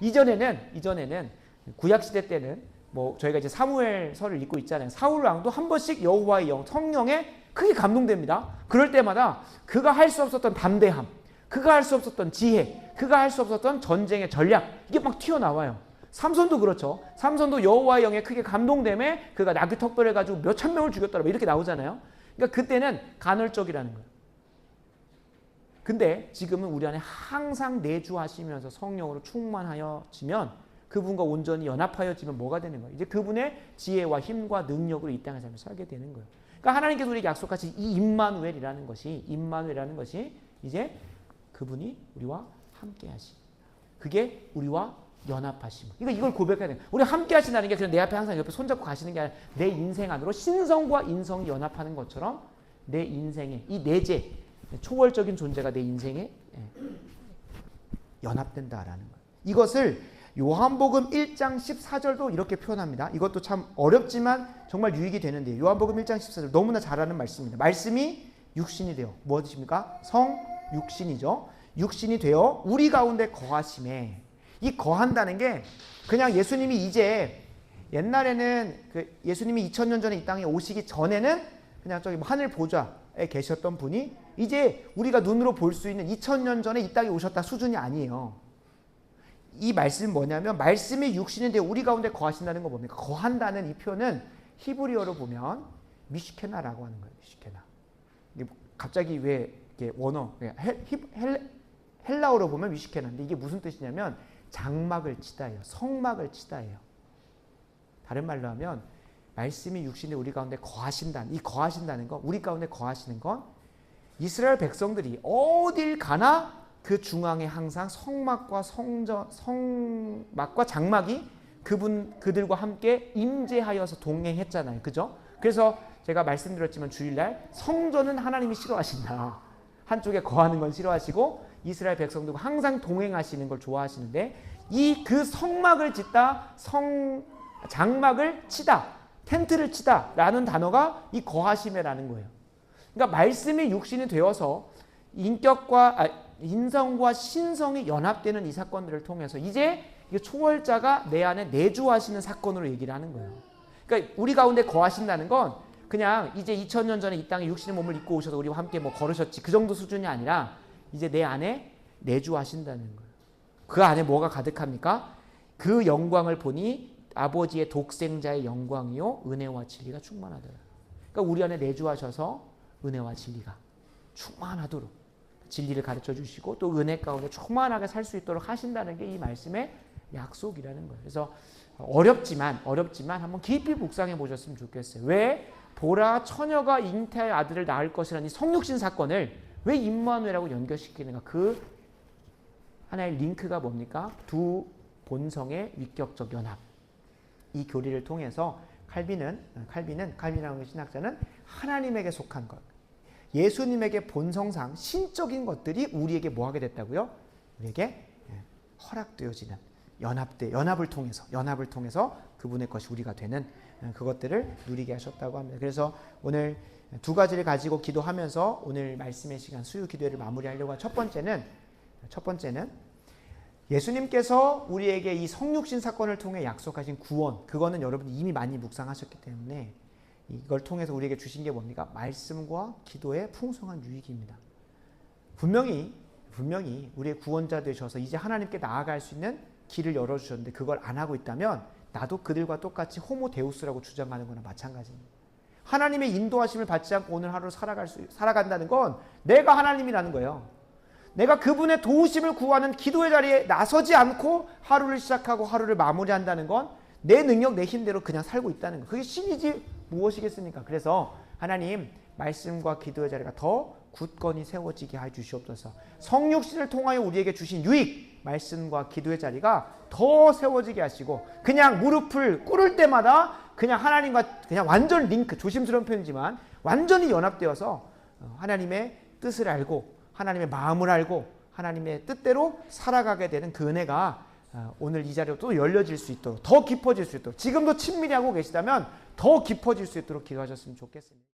Speaker 1: 이전에는 구약시대 때는 뭐 저희가 이제 사무엘서를 읽고 있잖아요. 사울 왕도 한 번씩 여호와의 영, 성령에 크게 감동됩니다. 그럴 때마다 그가 할 수 없었던 담대함, 그가 할 수 없었던 지혜, 그가 할 수 없었던 전쟁의 전략 이게 막 튀어나와요. 삼손도 그렇죠. 삼손도 여호와의 영에 크게 감동됨에 그가 나귀 턱벌을 가지고 몇천 명을 죽였더라 이렇게 나오잖아요. 그러니까 그때는 간헐적이라는 거예요. 근데 지금은 우리 안에 항상 내주하시면서 성령으로 충만하여지면 그분과 온전히 연합하여지면 뭐가 되는 거예요? 이제 그분의 지혜와 힘과 능력으로 이 땅에 살게 되는 거예요. 그러니까 하나님께서 우리에게 약속하신 이 임마누엘이라는 것이 이제 그분이 우리와 함께 하심. 그게 우리와 연합하심. 이걸 고백해야 돼요. 우리 함께 하신다는 게 그냥 내 앞에 항상 옆에 손잡고 가시는 게 아니라 내 인생 안으로 신성과 인성이 연합하는 것처럼 내 인생에 이 내재 초월적인 존재가 내 인생에 연합된다라는 거예요. 이것을 요한복음 1장 14절도 이렇게 표현합니다. 이것도 참 어렵지만 정말 유익이 되는데요. 요한복음 1장 14절 너무나 잘 아는 말씀입니다. 말씀이 육신이 되어 무엇이십니까? 육신이죠. 육신이 되어 우리 가운데 거하심에 이 거한다는 게 그냥 예수님이 이제 옛날에는 예수님이 2000년 전에 이 땅에 오시기 전에는 그냥 저기 하늘 보좌에 계셨던 분이 이제 우리가 눈으로 볼 수 있는 2000년 전에 이 땅에 오셨다 수준이 아니에요. 이 말씀이 뭐냐면 말씀이 육신인데 우리 가운데 거하신다는 거 뭡니까? 거한다는 이 표현은 히브리어로 보면 미시케나라고 하는 거예요. 미시케나. 갑자기 왜 이렇게 원어 헬라어로 보면 미시케나인데 이게 무슨 뜻이냐면 장막을 치다예요. 성막을 치다예요. 다른 말로 하면 말씀이 육신에 우리 가운데 거하신다는 이 거하신다는 거 우리 가운데 거하시는 건 이스라엘 백성들이 어딜 가나 그 중앙에 항상 성막과 장막이 그들과 함께 임재하여서 동행했잖아요. 그죠? 그래서 제가 말씀드렸지만 주일날 성전은 하나님이 싫어하신다. 한쪽에 거하는 건 싫어하시고 이스라엘 백성들과 항상 동행하시는 걸 좋아하시는데 그 성막을 짓다, 장막을 치다, 텐트를 치다라는 단어가 이 거하심이라는 거예요. 그러니까 말씀이 육신이 되어서 인성과 신성이 연합되는 이 사건들을 통해서 이제 초월자가 내 안에 내주하시는 사건으로 얘기를 하는 거예요. 그러니까 우리 가운데 거하신다는 건 그냥 이제 2000년 전에 이 땅에 육신의 몸을 입고 오셔서 우리와 함께 걸으셨지 그 정도 수준이 아니라 이제 내 안에 내주하신다는 거예요. 그 안에 뭐가 가득합니까? 그 영광을 보니 아버지의 독생자의 영광이요 은혜와 진리가 충만하더라. 그러니까 우리 안에 내주하셔서 은혜와 진리가 충만하도록 진리를 가르쳐 주시고 또 은혜 가운데 충만하게 살 수 있도록 하신다는 게 이 말씀의 약속이라는 거예요. 그래서 어렵지만 한번 깊이 묵상해 보셨으면 좋겠어요. 왜 보라 처녀가 잉태의 아들을 낳을 것이라는 이 성육신 사건을 왜 임마누엘하고 연결시키는가? 그 하나의 링크가 뭡니까? 두 본성의 위격적 연합. 이 교리를 통해서 칼빈이라는 신학자는 하나님에게 속한 것, 예수님에게 본성상 신적인 것들이 우리에게 뭐하게 됐다고요? 우리에게 허락되어지는 연합을 통해서 그분의 것이 우리가 되는 그것들을 누리게 하셨다고 합니다. 그래서 오늘 두 가지를 가지고 기도하면서 오늘 말씀의 시간 수요 기도회를 마무리하려고 한 첫 번째는 예수님께서 우리에게 이 성육신 사건을 통해 약속하신 구원, 그거는 여러분이 이미 많이 묵상하셨기 때문에 이걸 통해서 우리에게 주신 게 뭡니까? 말씀과 기도의 풍성한 유익입니다. 분명히 우리의 구원자 되셔서 이제 하나님께 나아갈 수 있는 길을 열어주셨는데 그걸 안 하고 있다면 나도 그들과 똑같이 호모 데우스라고 주장하는 거나 마찬가지입니다. 하나님의 인도하심을 받지 않고 오늘 하루를 살아간다는 건 내가 하나님이라는 거예요. 내가 그분의 도우심을 구하는 기도의 자리에 나서지 않고 하루를 시작하고 하루를 마무리한다는 건 내 능력, 내 힘대로 그냥 살고 있다는 거. 그게 신이지 무엇이겠습니까? 그래서 하나님 말씀과 기도의 자리가 더 굳건히 세워지게 해 주시옵소서. 성육신을 통하여 우리에게 주신 유익, 말씀과 기도의 자리가 더 세워지게 하시고 그냥 무릎을 꿇을 때마다 그냥 하나님과 그냥 완전 링크, 조심스러운 표현이지만 완전히 연합되어서 하나님의 뜻을 알고 하나님의 마음을 알고 하나님의 뜻대로 살아가게 되는 그 은혜가 오늘 이 자리로 또 열려질 수 있도록 더 깊어질 수 있도록 지금도 친밀히 하고 계시다면 더 깊어질 수 있도록 기도하셨으면 좋겠습니다.